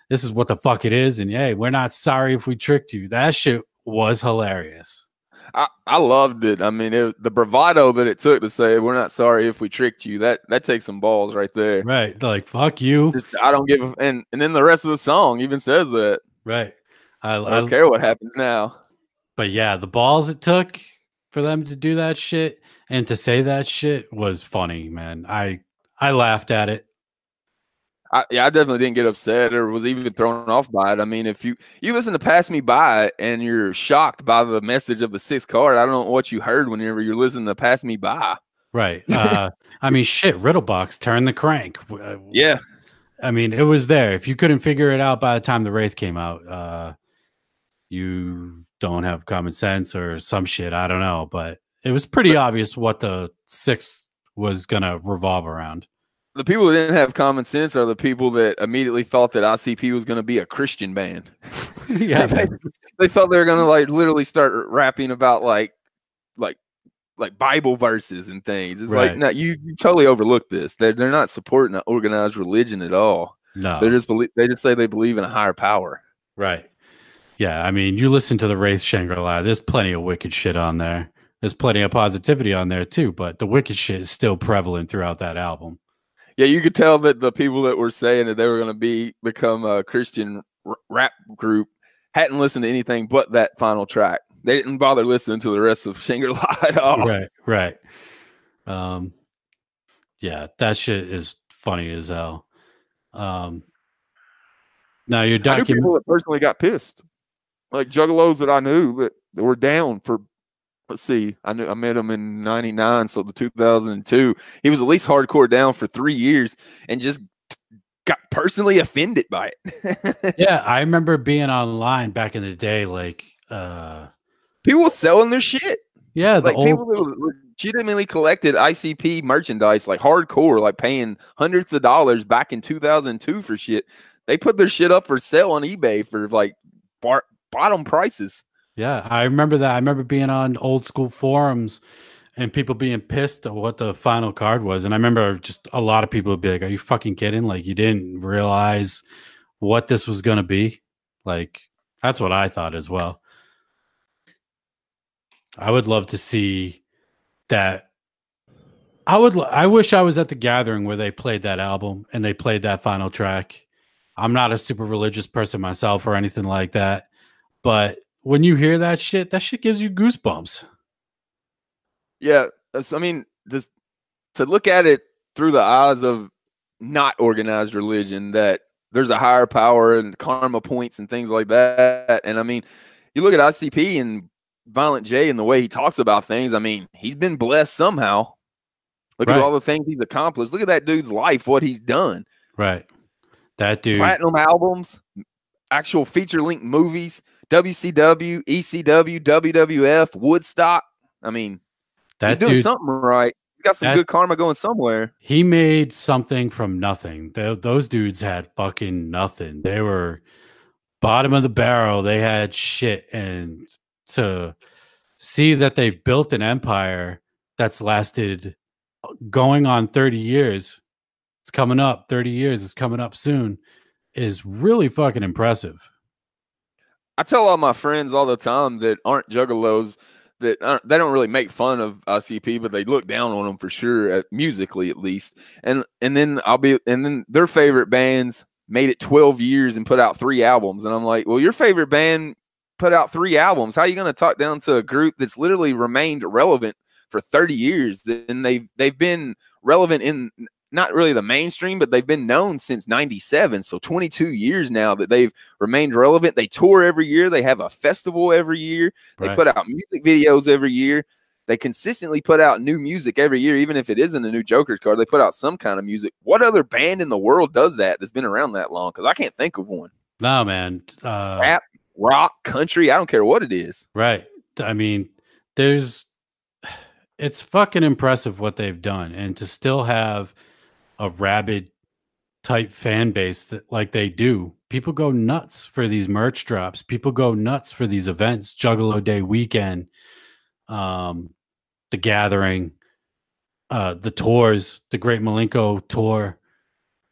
this is what the fuck it is. And hey, we're not sorry if we tricked you. That shit was hilarious. I loved it. I mean, the bravado that it took to say, we're not sorry if we tricked you. That takes some balls right there. Right. Like, fuck you. I don't give a, and then the rest of the song even says that. Right. I don't care what happens now. But yeah, the balls it took for them to do that shit and to say that shit was funny, man. I laughed at it. I definitely didn't get upset or was even thrown off by it. I mean, if you listen to Pass Me By and you're shocked by the message of the sixth card, I don't know what you heard whenever you're listening to Pass Me By. Right. I mean, shit, Riddlebox, turn the crank. Yeah. I mean, it was there. If you couldn't figure it out by the time the Wraith came out, you don't have common sense or some shit. I don't know. But it was pretty obvious what the sixth was going to revolve around. The people that didn't have common sense are the people that immediately thought that ICP was going to be a Christian band. Yeah, they thought they were going to like literally start rapping about like Bible verses and things. It's like, no, you totally overlooked this. They're not supporting an organized religion at all. No, they just say they believe in a higher power. Right. Yeah, I mean, you listen to the Wraith Shangri-La. There's plenty of wicked shit on there. There's plenty of positivity on there too, but the wicked shit is still prevalent throughout that album. Yeah, you could tell that the people that were saying that they were going to become a Christian rap group hadn't listened to anything but that final track. They didn't bother listening to the rest of Shangri-La at all. Right. Yeah, that shit is funny as hell. Now you're I knew people that personally got pissed, like Juggalos that I knew that were down for. Let's see. I met him in 99, so the 2002. He was at least hardcore down for 3 years and just got personally offended by it. Yeah, I remember being online back in the day, like people selling their shit. Yeah, like people that legitimately collected ICP merchandise, like hardcore, like paying hundreds of dollars back in 2002 for shit. They put their shit up for sale on eBay for like bottom prices. Yeah, I remember that. I remember being on old school forums and people being pissed at what the final card was. And I remember just a lot of people would be like, are you fucking kidding? Like, you didn't realize what this was going to be? Like, that's what I thought as well. I would love to see that. I wish I was at the gathering where they played that album and they played that final track. I'm not a super religious person myself or anything like that, but when you hear that shit gives you goosebumps. Yeah. I mean, just to look at it through the eyes of not organized religion, that there's a higher power and karma points and things like that. And I mean, you look at ICP and Violent J and the way he talks about things. I mean, he's been blessed somehow. Look at all the things he's accomplished. Look at that dude's life, what he's done. Right. That dude. Platinum albums, actual feature-length movies, WCW, ECW, WWF, Woodstock. I mean, he's doing something right. got some good karma going somewhere. He made something from nothing. Those dudes had fucking nothing. They were bottom of the barrel. They had shit. And to see that they've built an empire that's lasted going on 30 years, it's coming up. 30 years is coming up soon, is really fucking impressive. I tell all my friends all the time that aren't juggalos that they don't really make fun of ICP, but they look down on them for sure, musically at least. And then their favorite bands made it 12 years and put out 3 albums, and I'm like, well, your favorite band put out 3 albums. How are you going to talk down to a group that's literally remained relevant for 30 years? And they've been relevant in not really the mainstream, but they've been known since 97. So 22 years now that they've remained relevant. They tour every year. They have a festival every year. They put out music videos every year. They consistently put out new music every year, even if it isn't a new Jokerz card. They put out some kind of music. What other band in the world does that that's been around that long? Because I can't think of one. No, man. Rap, rock, country, I don't care what it is. Right. I mean, it's fucking impressive what they've done. And to still have a rabid type fan base that like they do. People go nuts for these merch drops. People go nuts for these events, Juggalo Day weekend, the gathering, the tours, the Great Malenko tour.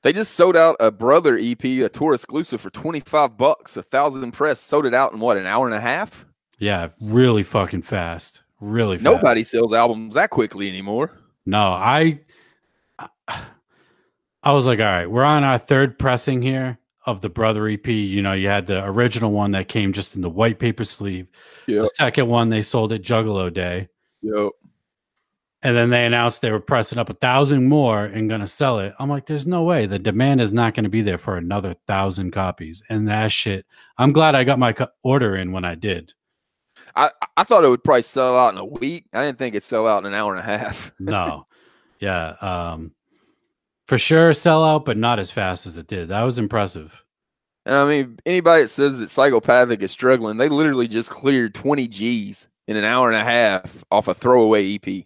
They just sold out a Brother EP, a tour exclusive for $25. 1,000 press sold it out in what, an hour and a half? Yeah, really fucking fast. Really fast. Nobody sells albums that quickly anymore. No, I was like, all right, we're on our 3rd pressing here of the Brother EP. You know, you had the original one that came just in the white paper sleeve. Yep. The second one they sold at Juggalo Day. Yep. And then they announced they were pressing up 1,000 more and going to sell it. I'm like, there's no way. The demand is not going to be there for another 1,000 copies. And that shit, I'm glad I got my order in when I did. I thought it would probably sell out in a week. I didn't think it'd sell out in an hour and a half. No. Yeah. For sure, sell out, but not as fast as it did. That was impressive. And I mean, anybody that says that Psychopathic is struggling, they literally just cleared 20 G's in an hour and a half off a throwaway EP.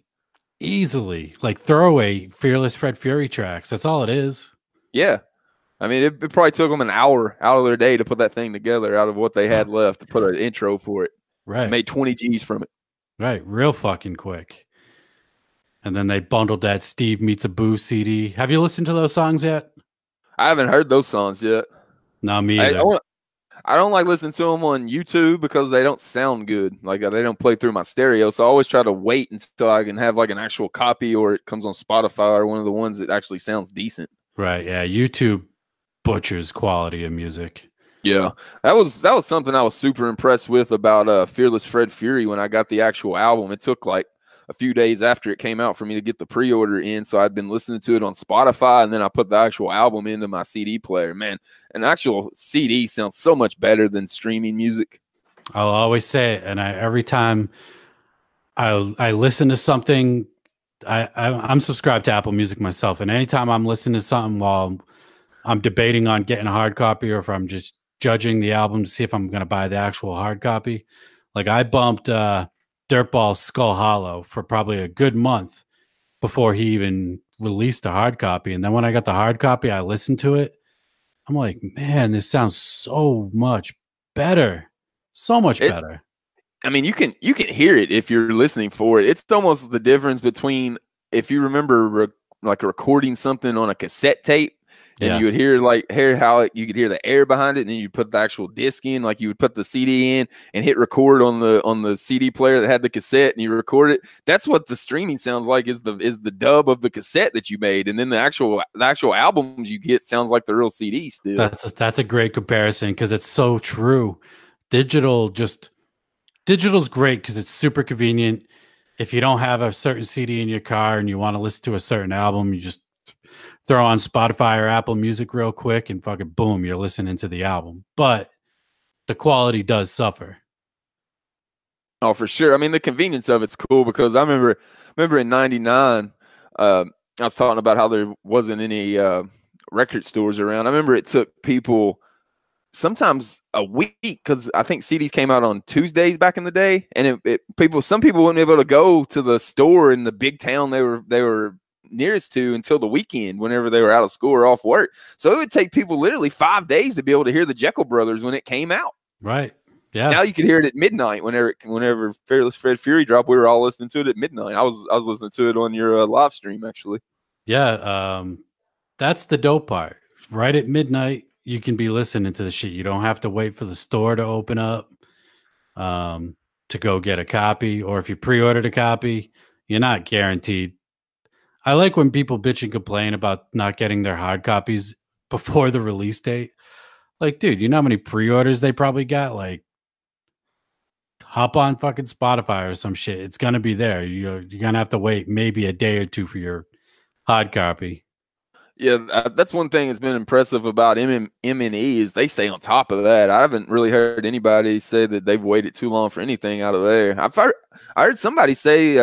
Easily. Like throwaway Fearless Fred Fury tracks. That's all it is. Yeah. I mean, it probably took them an hour out of their day to put that thing together out of what they had left to put an intro for it. Right. They made 20 G's from it. Right. Real fucking quick. And then they bundled that Steve Meets a Boo CD. Have you listened to those songs yet? I haven't heard those songs yet. No, me either. I don't like listening to them on YouTube because they don't sound good. Like, they don't play through my stereo. So I always try to wait until I can have like an actual copy, or it comes on Spotify, or one of the ones that actually sounds decent. Right. Yeah. YouTube butchers quality of music. Yeah. That was something I was super impressed with about Fearless Fred Fury when I got the actual album. It took like a few days after it came out for me to get the pre-order in. So I'd been listening to it on Spotify, and then I put the actual album into my CD player. Man, an actual CD sounds so much better than streaming music. I'll always say it. And every time I listen to something, I'm subscribed to Apple Music myself. And anytime I'm listening to something while I'm debating on getting a hard copy, or if I'm just judging the album to see if I'm going to buy the actual hard copy, like I bumped, Dirtball's Skull Hollow for probably a good month before he even released a hard copy. And then when I got the hard copy, I listened to it. I'm like, man, this sounds so much better. So much better. I mean, you can hear it if you're listening for it. It's almost the difference between, if you remember like recording something on a cassette tape, and you would hear how you could hear the air behind it, and then you put the actual disc in, like you would put the CD in and hit record on the CD player that had the cassette, and you record it. That's what the streaming sounds like, is the dub of the cassette that you made, and then the actual albums you get sounds like the real CD still. That's a great comparison, because it's so true. Digital's great because it's super convenient. If you don't have a certain CD in your car and you want to listen to a certain album, you just throw on Spotify or Apple Music real quick, and fucking boom, you're listening to the album. But the quality does suffer. Oh, for sure. I mean, the convenience of it's cool, because I remember in '99, I was talking about how there wasn't any record stores around. I remember it took people sometimes a week, because I think CDs came out on Tuesdays back in the day, and some people wouldn't be able to go to the store in the big town they were nearest to until the weekend, whenever they were out of school or off work. So it would take people literally 5 days to be able to hear the Jeckel Brothers when it came out. Right. Yeah. Now you could hear it at midnight. Whenever Fearless Fred Fury dropped, we were all listening to it at midnight. I was listening to it on your live stream, actually. Yeah. That's the dope part. Right at midnight, you can be listening to the shit. You don't have to wait for the store to open up to go get a copy. Or if you pre-ordered a copy, you're not guaranteed. I like when people bitch and complain about not getting their hard copies before the release date. Like, dude, you know how many pre-orders they probably got? Like, hop on fucking Spotify or some shit. It's gonna be there. You're gonna have to wait maybe a day or two for your hard copy. Yeah, that's one thing that's been impressive about M&E is they stay on top of that. I haven't really heard anybody say that they've waited too long for anything out of there. I heard somebody say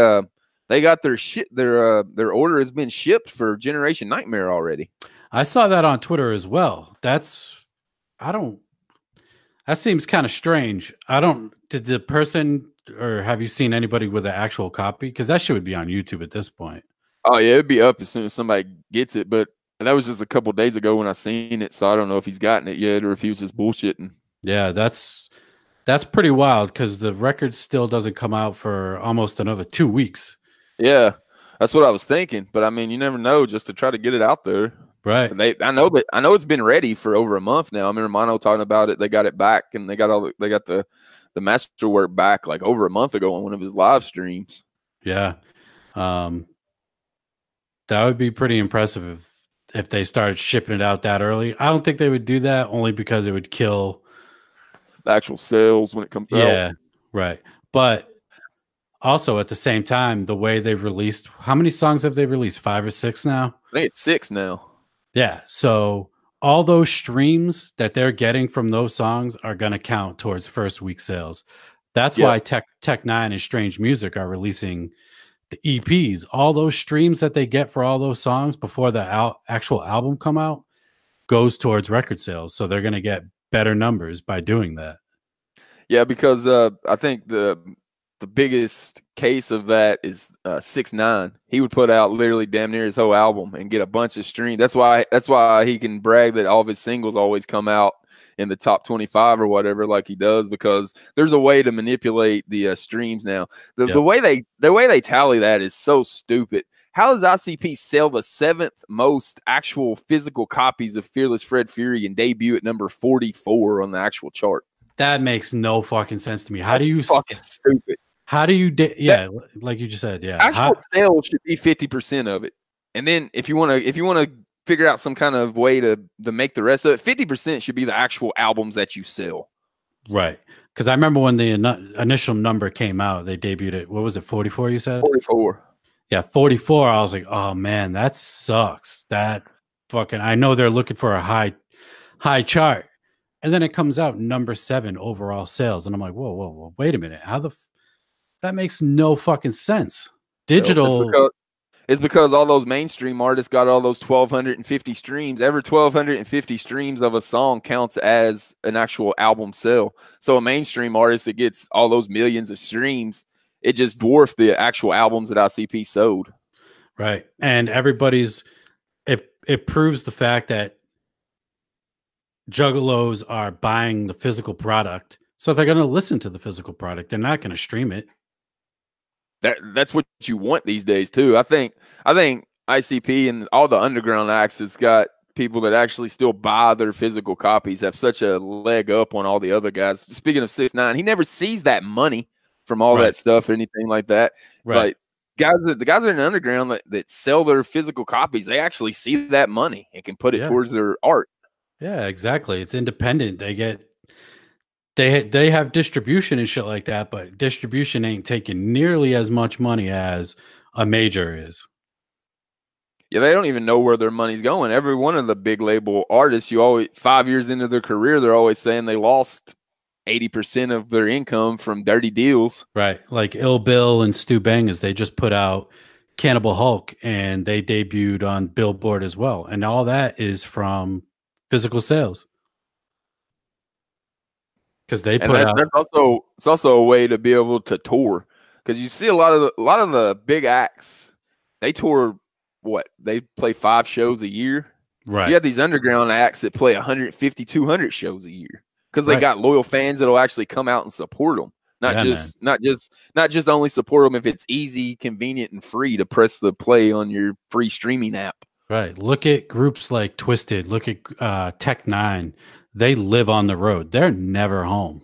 they got their order has been shipped for Generation Nightmare already. I saw that on Twitter as well. That seems kind of strange. Did the person, or have you seen anybody with an actual copy? Because that shit would be on YouTube at this point. Oh yeah, it'd be up as soon as somebody gets it. But that was just a couple days ago when I seen it, so I don't know if he's gotten it yet or if he was just bullshitting. Yeah, that's pretty wild because the record still doesn't come out for almost another 2 weeks. Yeah, that's what I was thinking. But I mean, you never know, just to try to get it out there. Right. I know it's been ready for over a month now. I remember Mono talking about it. They got it back, and they got the masterwork back like over a month ago on one of his live streams. Yeah. That would be pretty impressive if they started shipping it out that early. I don't think they would do that, only because it would kill the actual sales when it comes out. Yeah, right. But also at the same time, the way they've released, how many songs have they released? 5 or 6 now? I think it's 6 now. Yeah. So all those streams that they're getting from those songs are going to count towards first week sales. That's why Tech Nine and Strange Music are releasing the EPs. All those streams that they get for all those songs before the actual album come out goes towards record sales. So they're going to get better numbers by doing that. Yeah, because I think the biggest case of that is 6ix9ine. He would put out literally damn near his whole album and get a bunch of streams. That's why he can brag that all of his singles always come out in the top 25 or whatever, like he does, because there's a way to manipulate the streams now. The way they tally that is so stupid. How does ICP sell the 7th most actual physical copies of Fearless Fred Fury and debut at number 44 on the actual chart? That makes no fucking sense to me. How do you fucking stupid? How do you like you just said, yeah. Actual sales should be 50% of it. And then if you want to figure out some kind of way to make the rest of it, 50% should be the actual albums that you sell. Right. Because I remember when the initial number came out, they debuted it. What was it, 44 you said? 44. Yeah, 44. I was like, oh man, that sucks. That fucking, I know they're looking for a high chart. And then it comes out number 7 overall sales. And I'm like, whoa, wait a minute. That makes no fucking sense. Digital. It's because all those mainstream artists got all those 1,250 streams. Every 1,250 streams of a song counts as an actual album sale. So a mainstream artist that gets all those millions of streams, it just dwarfed the actual albums that ICP sold. Right. And it proves the fact that juggalos are buying the physical product. So they're going to listen to the physical product. They're not going to stream it. That's what you want these days too. I think ICP and all the underground acts has got people that actually still buy their physical copies, have such a leg up on all the other guys. Speaking of 6ix9ine, he never sees that money from all that stuff or anything like that. Right. But the guys that are in the underground that sell their physical copies, they actually see that money and can put it towards their art. Yeah, exactly. It's independent. They have distribution and shit like that, but distribution ain't taking nearly as much money as a major is. Yeah, they don't even know where their money's going. Every one of the big label artists, 5 years into their career, they're always saying they lost 80% of their income from dirty deals. Right. Like Ill Bill and Stu Bangas, they just put out Cannibal Hulk and they debuted on Billboard as well. And all that is from physical sales. because they And put out. that's also a way to be able to tour, because you see a lot of the big acts, they tour. What, they play 5 shows a year. Right. You have these underground acts that play 150, 200 shows a year because they Right. got loyal fans that'll actually come out and support them. Not Yeah, just only support them if it's easy, convenient, and free to press the play on your free streaming app. right. Look at groups like Twiztid. Look at Tech Nine. They live on the road. They're never home.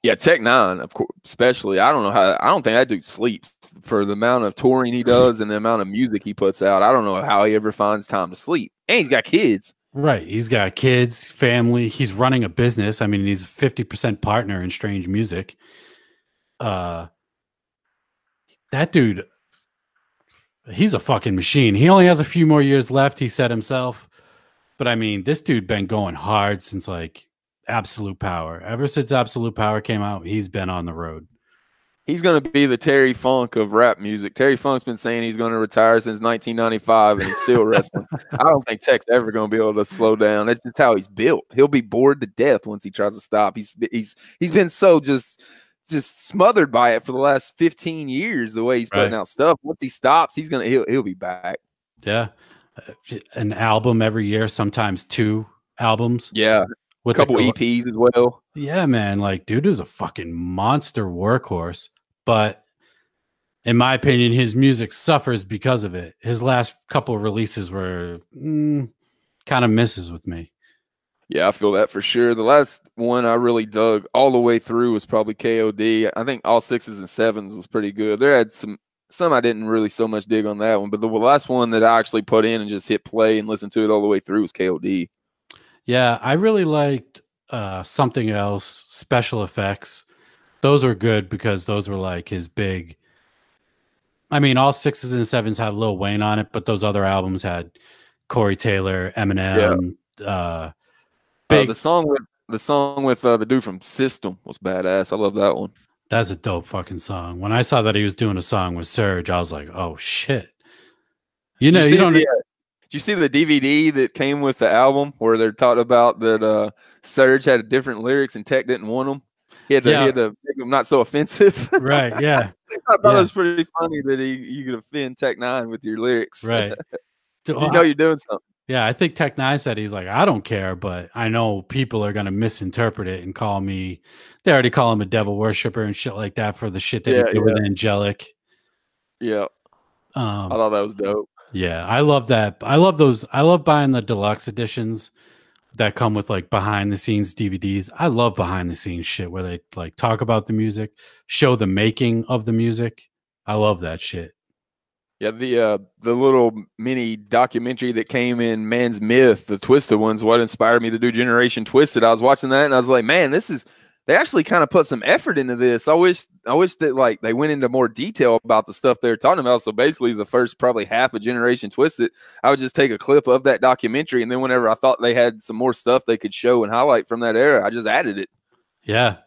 Yeah, Tech Nine, of course, especially. I don't think that dude sleeps for the amount of touring he does and the amount of music he puts out. I don't know how he ever finds time to sleep. And he's got kids. Right. He's got kids, family. He's running a business. I mean, he's a 50% partner in Strange Music. That dude, he's a fucking machine. He only has a few more years left, he said himself. But I mean, this dude been going hard since like Absolute Power. Ever since Absolute Power came out, he's been on the road. He's going to be the Terry Funk of rap music. Terry Funk's been saying he's going to retire since 1995, and he's still wrestling. I don't think Tech's ever going to be able to slow down. That's just how he's built. He'll be bored to death once he tries to stop. He's been so just smothered by it for the last 15 years. The way he's putting out stuff. Once he stops, he'll be back. Yeah, an album every year, sometimes 2 albums. Yeah. With a couple EPs as well. Yeah, man. Like, dude is a fucking monster workhorse. But in my opinion, his music suffers because of it. His last couple of releases were kind of misses with me. Yeah, I feel that for sure. The last one I really dug all the way through was probably KOD. I think all 6s and 7s was pretty good. There had some I didn't really so much dig on that one, but the last one that I actually put in and just hit play and listened to it all the way through was KOD. Yeah, I really liked Something Else, Special Effects. Those were good because those were like his big. I mean, all 6s and 7s had Lil Wayne on it, but those other albums had Corey Taylor, Eminem. Yeah. The song with the dude from System was badass. I love that one. That's a dope fucking song. When I saw that he was doing a song with Surge, I was like, oh shit. You know, you don't. Did you see the DVD that came with the album where they're talking about that Surge had different lyrics and Tech didn't want them? He had to make them not so offensive. Right, yeah. I thought it was pretty funny that you could offend Tech Nine with your lyrics. Right. You're doing something. Yeah, I think Tech Nine said he's like, I don't care, but I know people are going to misinterpret it and call me. They already call him a devil worshiper and shit like that for the shit that he did with Angelic. Yeah. I thought that was dope. Yeah, I love that. I love those. I love buying the deluxe editions that come with like behind the scenes DVDs. I love behind the scenes shit where they like talk about the music, show the making of the music. I love that shit. Yeah, the little mini documentary that came in Man's Myth, the Twiztid ones, what inspired me to do Generation Twiztid. I was watching that and I was like, man, they actually kind of put some effort into this. I wish that like they went into more detail about the stuff they're talking about. So basically the first probably half of Generation Twiztid, I would just take a clip of that documentary, and then whenever I thought they had some more stuff they could show and highlight from that era, I just added it. Yeah.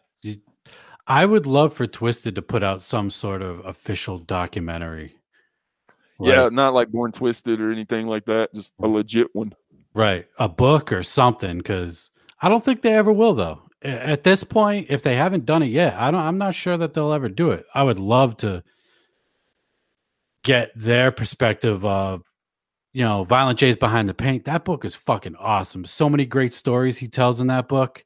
I would love for Twiztid to put out some sort of official documentary. Yeah, not like Born Twiztid or anything like that. Just a legit one. Right. A book or something, because I don't think they ever will, though. At this point, if they haven't done it yet, I'm not sure that they'll ever do it. I would love to get their perspective of, Violent J's Behind the Paint. That book is fucking awesome. So many great stories he tells in that book.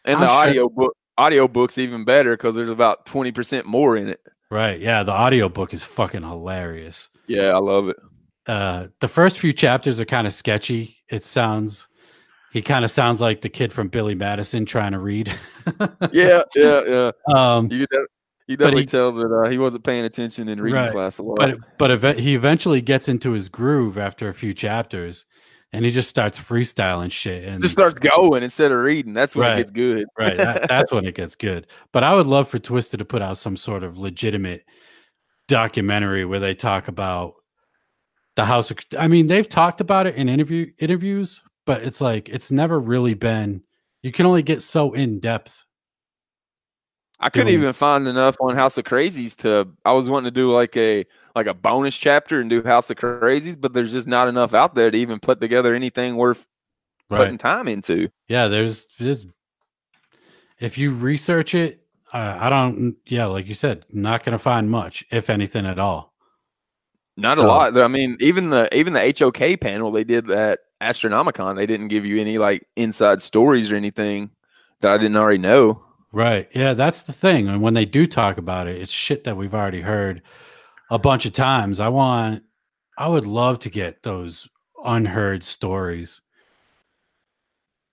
And the audio book's even better because there's about 20% more in it. Right. Yeah, the audio book is fucking hilarious. Yeah, I love it. The first few chapters are kind of sketchy. He kind of sounds like the kid from Billy Madison trying to read. Yeah. You definitely tell that he wasn't paying attention in reading class a lot. But he eventually gets into his groove after a few chapters, and he just starts freestyling shit. And just starts going instead of reading. That's when it gets good. Right. That's when it gets good. But I would love for Twiztid to put out some sort of legitimate documentary where they talk about the house. I mean, they've talked about it in interviews, but it's like it's never really been. You can only get so in depth. I couldn't even find enough on House of Crazies I was wanting to do like a bonus chapter and do House of Crazies, but there's just not enough out there to even put together anything worth putting time into. Yeah, there's if you research it, I don't. Yeah, like you said, not going to find much, if anything at all. Not a lot. I mean, even the HOK panel they did at Astronomicon, they didn't give you any like inside stories or anything that I didn't already know. Right. Yeah, that's the thing. And when they do talk about it, it's shit that we've already heard a bunch of times. I would love to get those unheard stories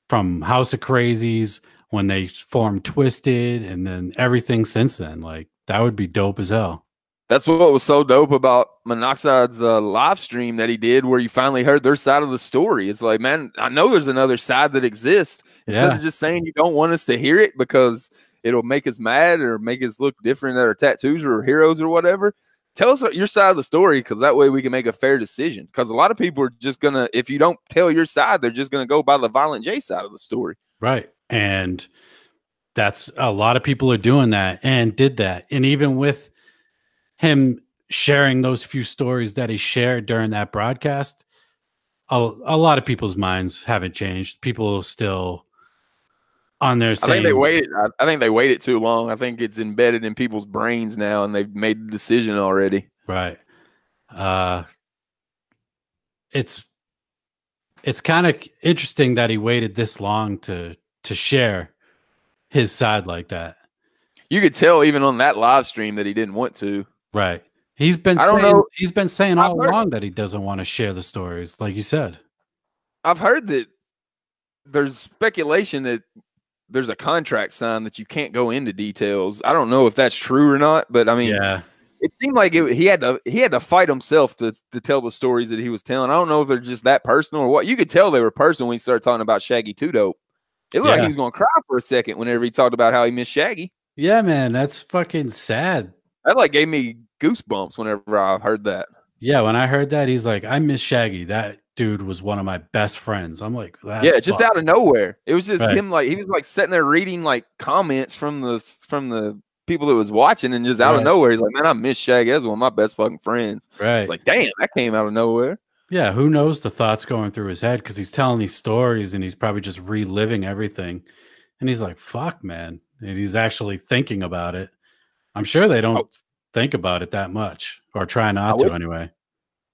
from House of Crazies when they formed Twiztid and then everything since then. Like, that would be dope as hell. That's what was so dope about Monoxide's live stream that he did, where you finally heard their side of the story. It's like, man, I know there's another side that exists. Instead of just saying you don't want us to hear it because it'll make us mad or make us look different at our tattoos or heroes or whatever, tell us your side of the story, because that way we can make a fair decision. Because a lot of people are just going to, if you don't tell your side, they're just going to go by the Violent J side of the story. Right. And that's a lot of people are doing that and did that. And even with him sharing those few stories that he shared during that broadcast, a lot of people's minds haven't changed. People think they waited. I think they waited too long. I think it's embedded in people's brains now, and they've made the decision already. Right. It's kind of interesting that he waited this long to share his side like that. You could tell even on that live stream that he didn't want to. Right. He's been saying all along that he doesn't want to share the stories, like you said. I've heard that there's speculation that there's a contract signed that you can't go into details. I don't know if that's true or not, but I mean, it seemed like he had to fight himself to tell the stories that he was telling. I don't know if they're just that personal or what. You could tell they were personal when he started talking about Shaggy 2 Dope. It looked like he was going to cry for a second whenever he talked about how he missed Shaggy. Yeah, man, that's fucking sad. That like gave me goosebumps whenever I heard that. Yeah, when I heard that, he's like, I miss Shaggy. That dude was one of my best friends. I'm like, just out of nowhere. It was just him, like he was like sitting there reading like comments from the people that was watching, and just out of nowhere, he's like, man, I miss Shaggy. That's one of my best fucking friends. Right. It's like, damn, that came out of nowhere. Yeah, who knows the thoughts going through his head, because he's telling these stories and he's probably just reliving everything. And he's like, fuck, man. And he's actually thinking about it. I'm sure they don't think about it that much, or try not to anyway.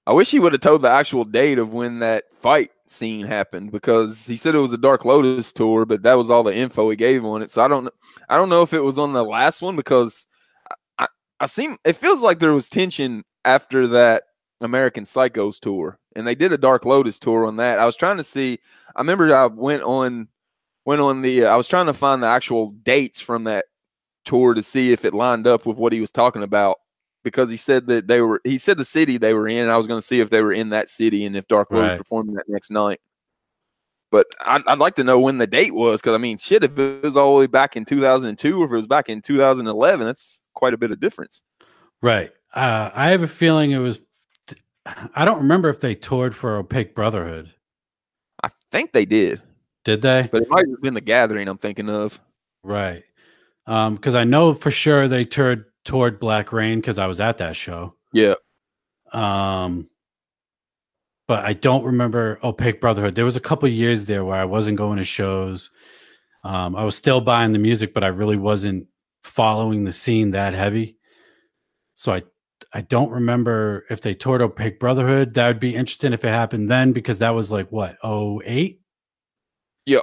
I wish he would have told the actual date of when that fight scene happened, because he said it was a Dark Lotus tour, but that was all the info he gave on it. So I don't know if it was on the last one, because it feels like there was tension after that American Psychos tour, and they did a Dark Lotus tour on that. I was trying to see. I remember I went on the. I was trying to find the actual dates from that tour to see if it lined up with what he was talking about, because he said that he said the city they were in. I was going to see if they were in that city and if Dark Lotus performing that next night. But I'd like to know when the date was, because I mean, shit, if it was all the way back in 2002 or if it was back in 2011, that's quite a bit of difference. Right. I have a feeling it was. I don't remember if they toured for Opaque Brotherhood. I think they did. Did they? But it might have been the Gathering I'm thinking of. Right. Because I know for sure they toured Black Rain, because I was at that show. Yeah. But I don't remember Opaque Brotherhood. There was a couple of years there where I wasn't going to shows. I was still buying the music, but I really wasn't following the scene that heavy. So I don't remember if they toured Opaque Brotherhood. That would be interesting if it happened then, because that was like, what, 08? Yep.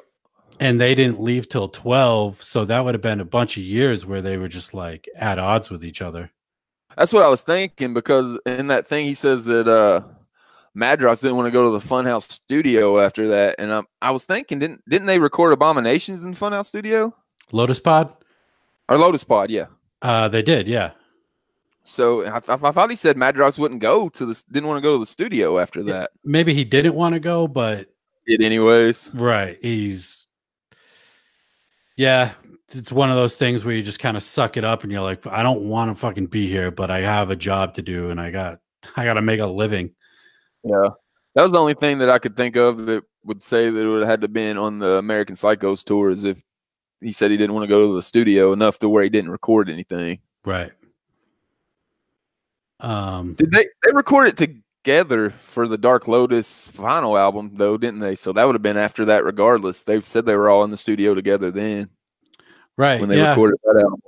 And they didn't leave till 12, so that would have been a bunch of years where they were just like at odds with each other. That's what I was thinking, because in that thing he says that Madrox didn't want to go to the Funhouse studio after that, and I was thinking, didn't they record Abominations in the Funhouse studio? Lotus Pod? Or Lotus Pod, yeah. They did, yeah. So I thought he said Madrox didn't want to go to the studio after that. Maybe he didn't want to go, but did anyways. Right. Yeah, it's one of those things where you just kind of suck it up and you're like, I don't want to fucking be here, but I have a job to do and I got to make a living. Yeah. That was the only thing that I could think of that would say that it would have had to been on the American Psychos tour, is if he said he didn't want to go to the studio enough to where he didn't record anything. Right. Did they record it together for the Dark Lotus final album though, didn't they? So that would have been after that regardless. They said they were all in the studio together then. Right. when they Yeah. recorded that album.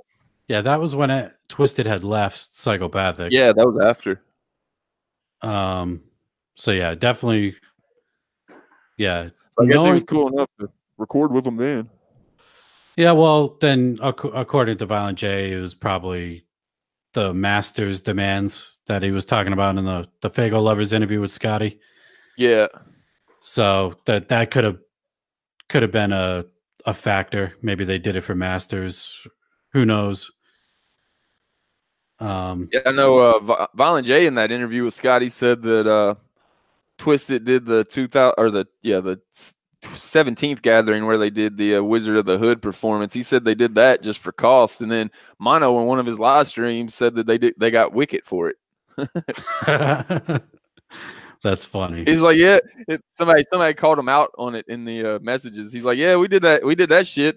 Yeah, that was when Twiztid had left Psychopathic. Yeah, that was after. So yeah, definitely. Yeah. So I guess he was cool enough to record with them then. Yeah, well, then according to Violent J, it was probably the master's demands that he was talking about in the Faygoluvers interview with Scotty. Yeah. So that could have been a factor. Maybe they did it for masters. Who knows? Yeah, I know Violent J in that interview with Scotty said that Twiztid did the 2000 or the 17th gathering where they did the Wizard of the Hood performance. He said they did that just for cost, and then Mono in one of his live streams said that they got Wicket for it. That's funny. He's like, yeah, somebody called him out on it in the messages. He's like, yeah, we did that shit.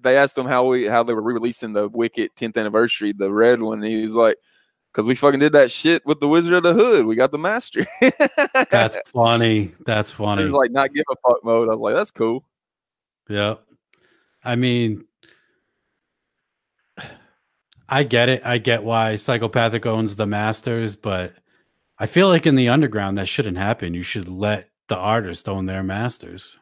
They asked him how they were re-releasing the Wicket 10th anniversary, the red one. And he was like, because we fucking did that shit with the Wizard of the Hood. We got the master. That's funny. That's funny. It was like not give a fuck mode. I was like, that's cool. Yeah. I mean, I get it. I get why Psychopathic owns the masters, but I feel like in the underground that shouldn't happen. You should let the artist own their masters.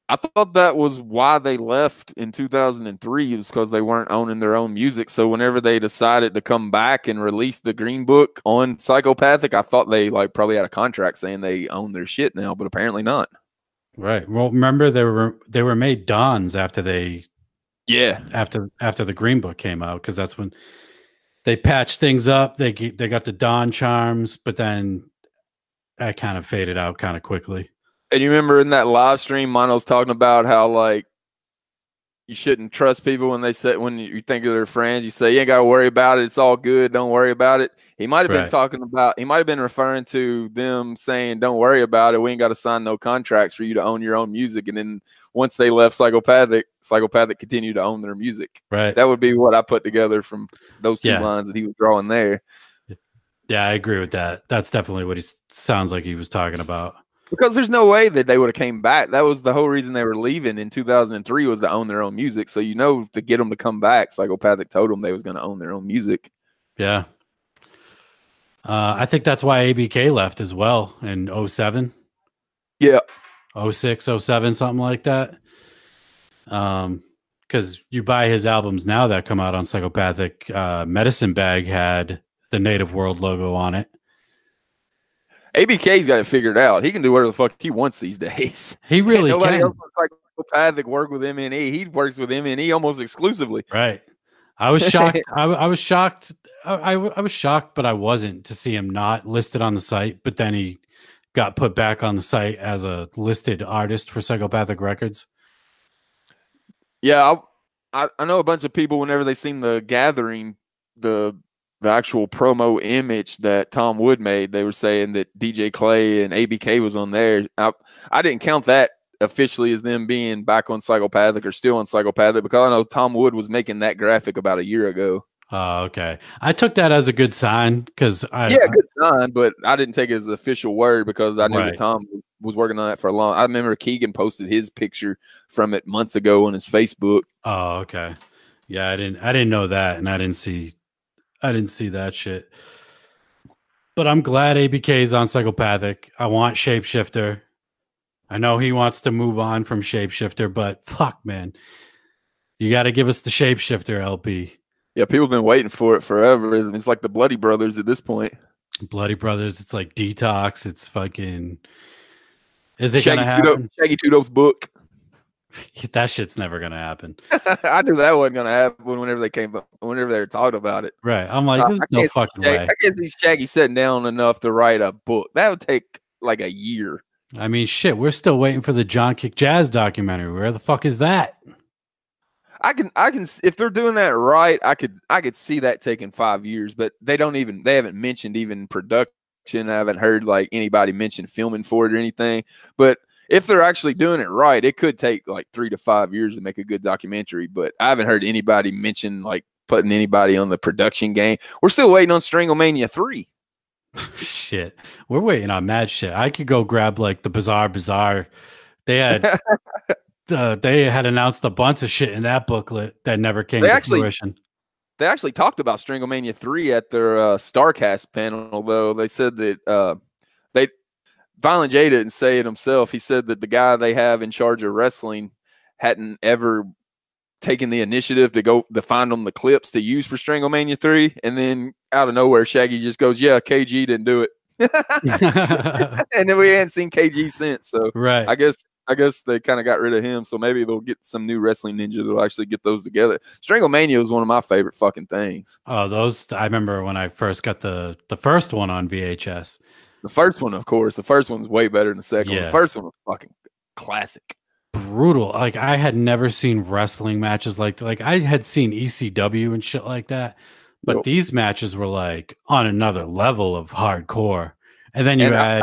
I thought that was why they left in 2003 is because they weren't owning their own music. So whenever they decided to come back and release the Green Book on Psychopathic, I thought they like probably had a contract saying they own their shit now, but apparently not. Right. Well, remember they were made dons after they after the Green Book came out, because that's when they patched things up. They got the Don charms, but then that kind of faded out kind of quickly. And you remember in that live stream, Mono's talking about how like you shouldn't trust people when you think of their friends. You say you ain't got to worry about it. It's all good. Don't worry about it. He might have been he might have been referring to them saying, "Don't worry about it. We ain't got to sign no contracts for you to own your own music." And then once they left Psychopathic continued to own their music. Right. That would be what I put together from those two lines that he was drawing there. Yeah, I agree with that. That's definitely what he sounds like he was talking about. Because there's no way that they would have came back. That was the whole reason they were leaving in 2003 was to own their own music. So, to get them to come back, Psychopathic told them they was going to own their own music. Yeah. I think that's why ABK left as well in 07. Yeah. 06, 07, something like that. Because you buy his albums now that come out on Psychopathic. Medicine Bag had the Native World logo on it. ABK's got it figured out. He can do whatever the fuck he wants these days. He really can. Nobody else on Psychopathic work with MNE. He works with MNE almost exclusively. Right. I was shocked. I was shocked. I was shocked, but I wasn't to see him not listed on the site. But then he got put back on the site as a listed artist for Psychopathic Records. Yeah, I know a bunch of people whenever they seen the gathering, the actual promo image that Tom Wood made, they were saying that DJ Clay and ABK was on there. I didn't count that officially as them being back on Psychopathic or still on Psychopathic, because I know Tom Wood was making that graphic about a year ago. Oh, okay. I took that as a good sign because good sign, but I didn't take it as an official word because I knew that Tom was working on that for a long. I remember Keegan posted his picture from it months ago on his Facebook. Oh, okay. Yeah, I didn't know that, and I didn't see that shit. But I'm glad ABK is on Psychopathic. I want Shapeshifter. I know he wants to move on from Shapeshifter, but fuck, man. You got to give us the Shapeshifter LP. Yeah, people have been waiting for it forever. It's like the Bloody Brothers at this point. Bloody Brothers. It's like Detox. It's fucking... Is it going to happen? Shaggy Two Dope's book. That shit's never going to happen. I knew that wasn't going to happen whenever they were talking about it. Right. I'm like, there's no fucking way. I guess he's Shaggy sitting down enough to write a book. That would take like a year. I mean, shit, we're still waiting for the John Kick Jazz documentary. Where the fuck is that? I can if they're doing that right, I could see that taking 5 years, but they haven't mentioned even production. I haven't heard like anybody mention filming for it or anything. But if they're actually doing it right, it could take like 3 to 5 years to make a good documentary. But I haven't heard anybody mention like putting anybody on the production game. We're still waiting on Stranglemania 3. Shit. We're waiting on mad shit. I could go grab like the Bizarre. They had they had announced a bunch of shit in that booklet that never came They to actually fruition. they actually talked about Stranglemania 3 at their Starcast panel, though. They said that they Violent J didn't say it himself. He said that the guy they have in charge of wrestling hadn't ever taken the initiative to go to find them the clips to use for Stranglemania 3, and then out of nowhere, Shaggy just goes, "Yeah, KG didn't do it," and then we hadn't seen KG since. So Right. I guess they kind of got rid of him. So maybe they'll get some new wrestling ninja that'll actually get those together. Stranglemania was one of my favorite fucking things. Oh, those I remember when I first got the first one on VHS. The first one, of course, the first one's way better than the second one. Yeah. The first one was fucking classic. Brutal. Like I had never seen wrestling matches like I had seen ECW and shit like that, but Nope. these matches were like on another level of hardcore. And then you And add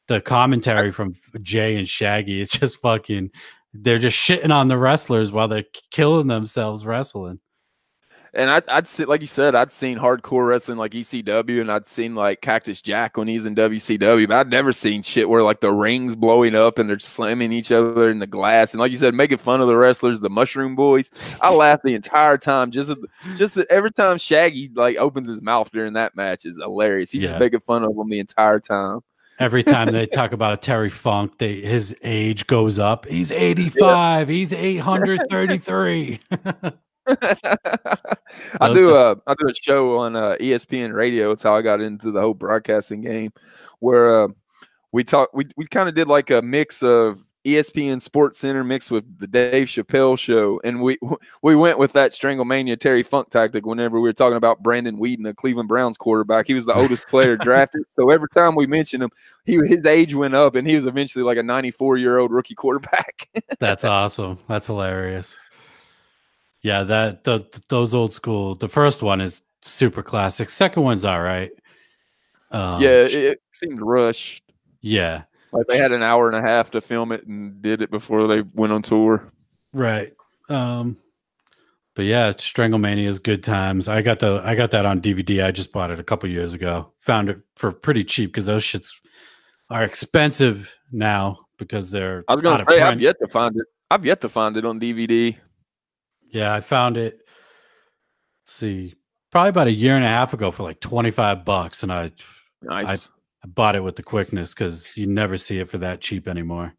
the commentary from Jay and Shaggy. It's just fucking they're just shitting on the wrestlers while they're killing themselves wrestling. And I'd see, like you said, I'd seen hardcore wrestling like ECW, and I'd seen like Cactus Jack when he's in WCW, but I'd never seen shit where like the rings blowing up and they're slamming each other in the glass, and like you said, making fun of the wrestlers, the Mushroom Boys. I laughed the entire time. Just every time Shaggy like opens his mouth during that match is hilarious. He's just making fun of them the entire time. Every time they talk about Terry Funk, his age goes up. He's 85. Yeah. He's 833. I do a show on ESPN radio. It's how I got into the whole broadcasting game, where we kind of did like a mix of ESPN Sports Center mixed with the Dave Chappelle show, and we went with that Stranglemania Terry Funk tactic whenever we were talking about Brandon Whedon, the Cleveland Browns quarterback. He was the oldest player drafted, so every time we mentioned him, his age went up, and he was eventually like a 94-year-old rookie quarterback. That's awesome. That's hilarious. Yeah, those old school. The first one is super classic. Second one's all right. Yeah, it seemed rushed. Yeah, like they had an hour and a half to film it and did it before they went on tour. Right. But yeah, Stranglemania is good times. I got that on DVD. I just bought it a couple years ago. Found it for pretty cheap because those shits are expensive now because they're. I was gonna say I've yet to find it. I've yet to find it on DVD. Yeah, I found it. Let's see, probably about a year and a half ago for like $25, and I bought it with the quickness because you never see it for that cheap anymore.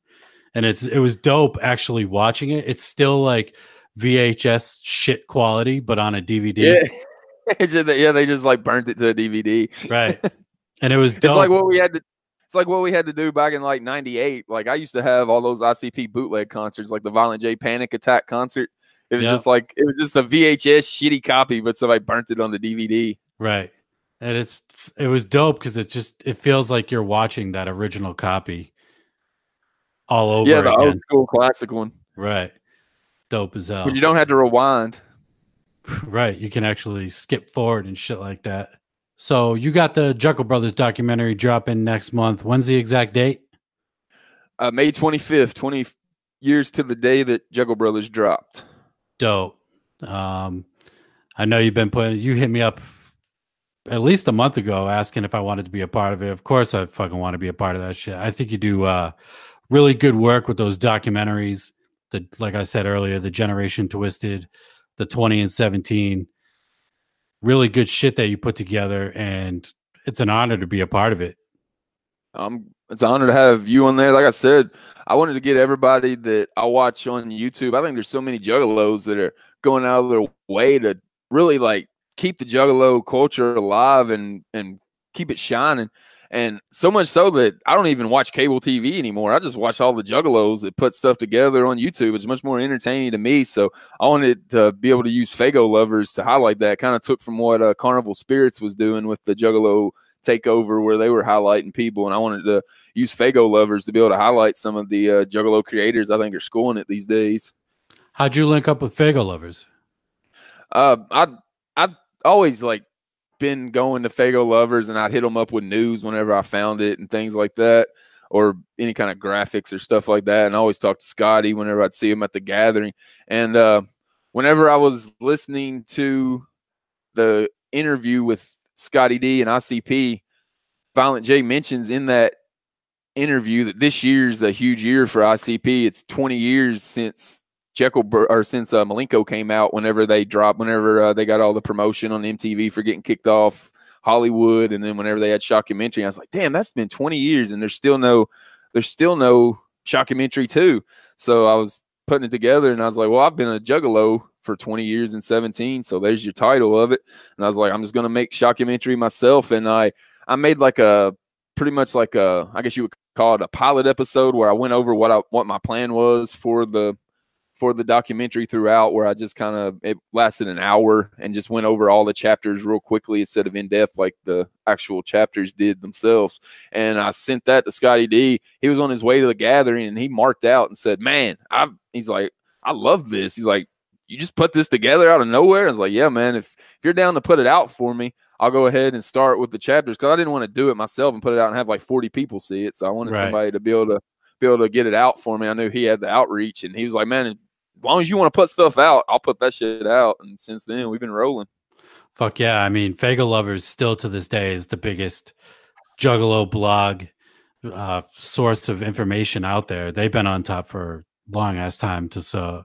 And it was dope actually watching it. It's still like VHS shit quality, but on a DVD. Yeah, they just like burnt it to a DVD. Right. And it was dope. It's like what we had to. It's like what we had to do back in like '98. Like I used to have all those ICP bootleg concerts, like the Violent J Panic Attack concert. It was just like it was just a VHS shitty copy, but somebody burnt it on the DVD. Right. And it was dope because it feels like you're watching that original copy all over again. Yeah, the old school classic one. Right. Dope as hell. But you don't have to rewind. Right. You can actually skip forward and shit like that. So you got the Jeckel Brothers documentary dropping next month. When's the exact date? May 25th, 20 years to the day that Jeckel Brothers dropped. Dope. I know you hit me up at least a month ago asking if I wanted to be a part of it. Of course I fucking want to be a part of that shit. I think you do really good work with those documentaries. Like I said earlier, the Generation Twiztid, the 20 and 17. Really good shit that you put together, and it's an honor to be a part of it. It's an honor to have you on there. Like I said, I wanted to get everybody that I watch on YouTube. I think there's so many juggalos that are going out of their way to really like keep the juggalo culture alive and keep it shining. And so much so that I don't even watch cable TV anymore. I just watch all the juggalos that put stuff together on YouTube. It's much more entertaining to me. So I wanted to be able to use Faygoluvers to highlight that. Kind of took from what Carnival Spirits was doing with the juggalo takeover where they were highlighting people. And I wanted to use Faygoluvers to be able to highlight some of the juggalo creators I think are schooling it these days. How'd you link up with Faygoluvers? I'd always like been going to Faygoluvers, and I'd hit them up with news whenever I found it and things like that, or any kind of graphics or stuff like that. And I always talk to Scotty whenever I'd see him at the gathering. And whenever I was listening to the interview with Scotty D and ICP, Violent J mentions in that interview that this year's a huge year for ICP. It's 20 years since Malenko came out. Whenever they got all the promotion on MTV for getting kicked off Hollywood, and then whenever they had Shockumentary, I was like, damn, that's been 20 years, and there's still no Shockumentary 2. So I was putting it together, and I was like, well, I've been a Juggalo for 20 years and 17, so there's your title of it. And I was like, I'm just gonna make Shockumentary myself, and I made like a pretty much like a, I guess you would call it a pilot episode, where I went over what my plan was for the documentary throughout, where I just it lasted an hour and just went over all the chapters real quickly instead of in depth like the actual chapters did themselves. And I sent that to Scotty D. He was on his way to the gathering, and he marked out and said, man, he's like, I love this. He's like, you just put this together out of nowhere? I was like, yeah, man, if you're down to put it out for me, I'll go ahead and start with the chapters, because I didn't want to do it myself and put it out and have like 40 people see it. So I wanted somebody to be able to get it out for me. I knew he had the outreach, and he was like, man, as long as you want to put stuff out, I'll put that shit out. And since then, we've been rolling. Fuck yeah. I mean, Faygoluvers still to this day is the biggest Juggalo blog source of information out there. They've been on top for a long ass time. So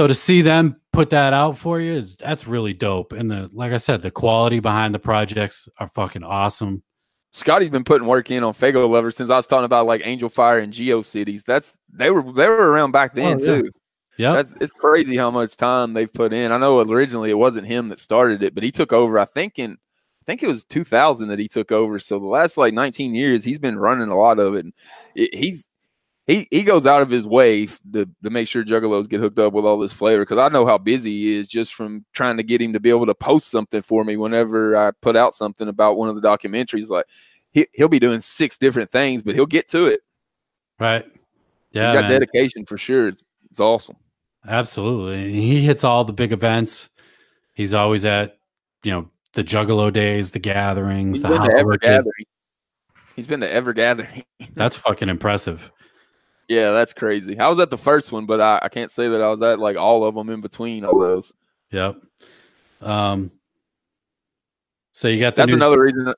to see them put that out for you, that's really dope. And like I said, the quality behind the projects are fucking awesome. Scotty's been putting work in on Faygoluvers since I was talking about like Angel Fire and GeoCities. They were around back then too. Yeah, it's crazy how much time they've put in. I know originally it wasn't him that started it, but he took over. I think it was 2000 that he took over. So the last like 19 years, he's been running a lot of it. And he goes out of his way to make sure Juggalos get hooked up with all this flavor, because I know how busy he is just from trying to get him to be able to post something for me whenever I put out something about one of the documentaries. Like he'll be doing 6 different things, but he'll get to it. Right. Yeah, he's got dedication for sure. It's awesome. Absolutely. He hits all the big events. He's always at, the Juggalo days, the gatherings, the Ever Gathering. He's been to Ever Gathering. That's fucking impressive. Yeah, that's crazy. I was at the first one, but I can't say that I was at like all of them in between all those. Yep. So you got that's another reason.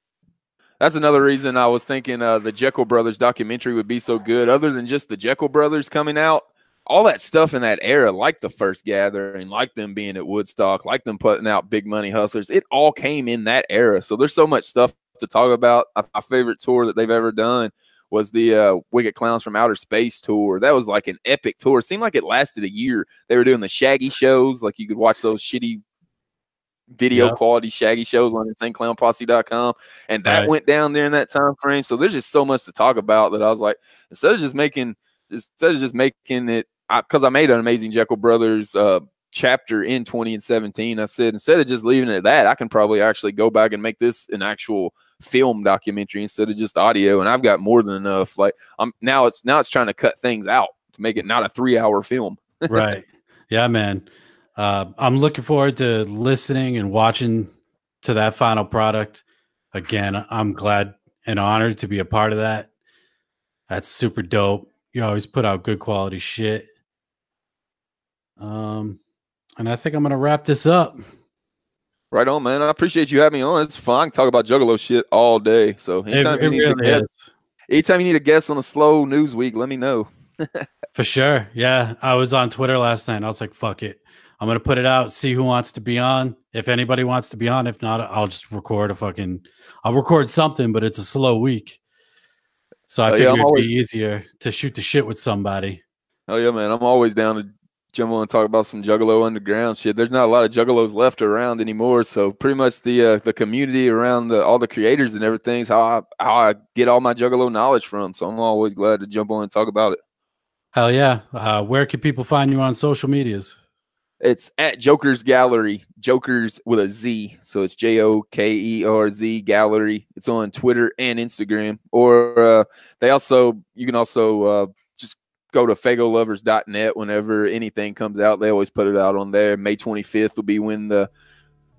That's another reason I was thinking the Jeckel Brothers documentary would be so good. Other than just the Jeckel Brothers coming out, all that stuff in that era, like the first gathering, like them being at Woodstock, like them putting out Big Money Hustlers, it all came in that era. So there's so much stuff to talk about. My favorite tour that they've ever done was the Wicked Clowns from Outer Space tour. That was like an epic tour. It seemed like it lasted a year. They were doing the Shaggy shows. Like you could watch those shitty video quality Shaggy shows on InsaneClownPosse.com. And that went down there in that time frame. So there's just so much to talk about that I was like, instead of just making it, because I made an Amazing Jeckel Brothers chapter in 2017, I said, instead of just leaving it at that, I can probably actually go back and make this an actual film documentary instead of just audio. And I've got more than enough. Like now it's trying to cut things out to make it not a 3-hour film. Right. Yeah, man. I'm looking forward to listening and watching to that final product. Again, I'm glad and honored to be a part of that. That's super dope. You always put out good quality shit. And I think I'm going to wrap this up. Right on, man. I appreciate you having me on. It's fun. I can talk about Juggalo shit all day. So anytime you need a guest on a slow news week, let me know. For sure. Yeah. I was on Twitter last night and I was like, fuck it. I'm going to put it out, see who wants to be on. If anybody wants to be on, if not, I'll just record I'll record something, but it's a slow week. So I figured it'd be easier to shoot the shit with somebody. Oh yeah, man. I'm always down to jump on and talk about some Juggalo underground shit. There's not a lot of Juggalos left around anymore, so pretty much the community around all the creators and everything is how I get all my Juggalo knowledge from. So I'm always glad to jump on and talk about it. Hell yeah. Where can people find you on social medias? It's at Jokerz Gallery, Jokerz with a Z. So it's Jokerz Gallery. It's on Twitter and Instagram. Or you can also just go to Faygoluvers.net whenever anything comes out. They always put it out on there. May 25th will be when the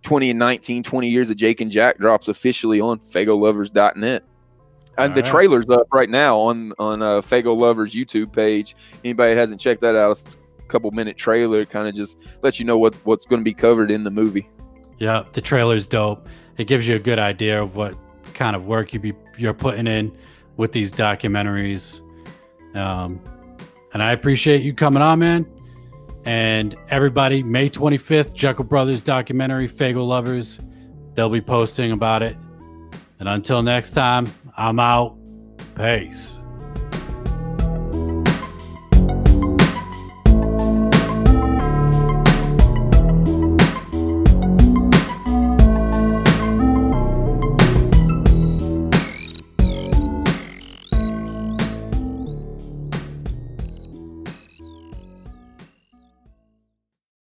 2019 20 years of Jake and Jack drops officially on Faygoluvers.net. And the trailer's up right now on Faygoluvers YouTube page. Anybody that hasn't checked that out, it's couple-minute trailer, kind of just lets you know what's going to be covered in the movie. Yeah, the trailer's dope. It gives you a good idea of what kind of work you're putting in with these documentaries. And I appreciate you coming on, man. And everybody, May 25th, Jeckel Brothers documentary, Faygoluvers. They'll be posting about it. And until next time, I'm out. Peace.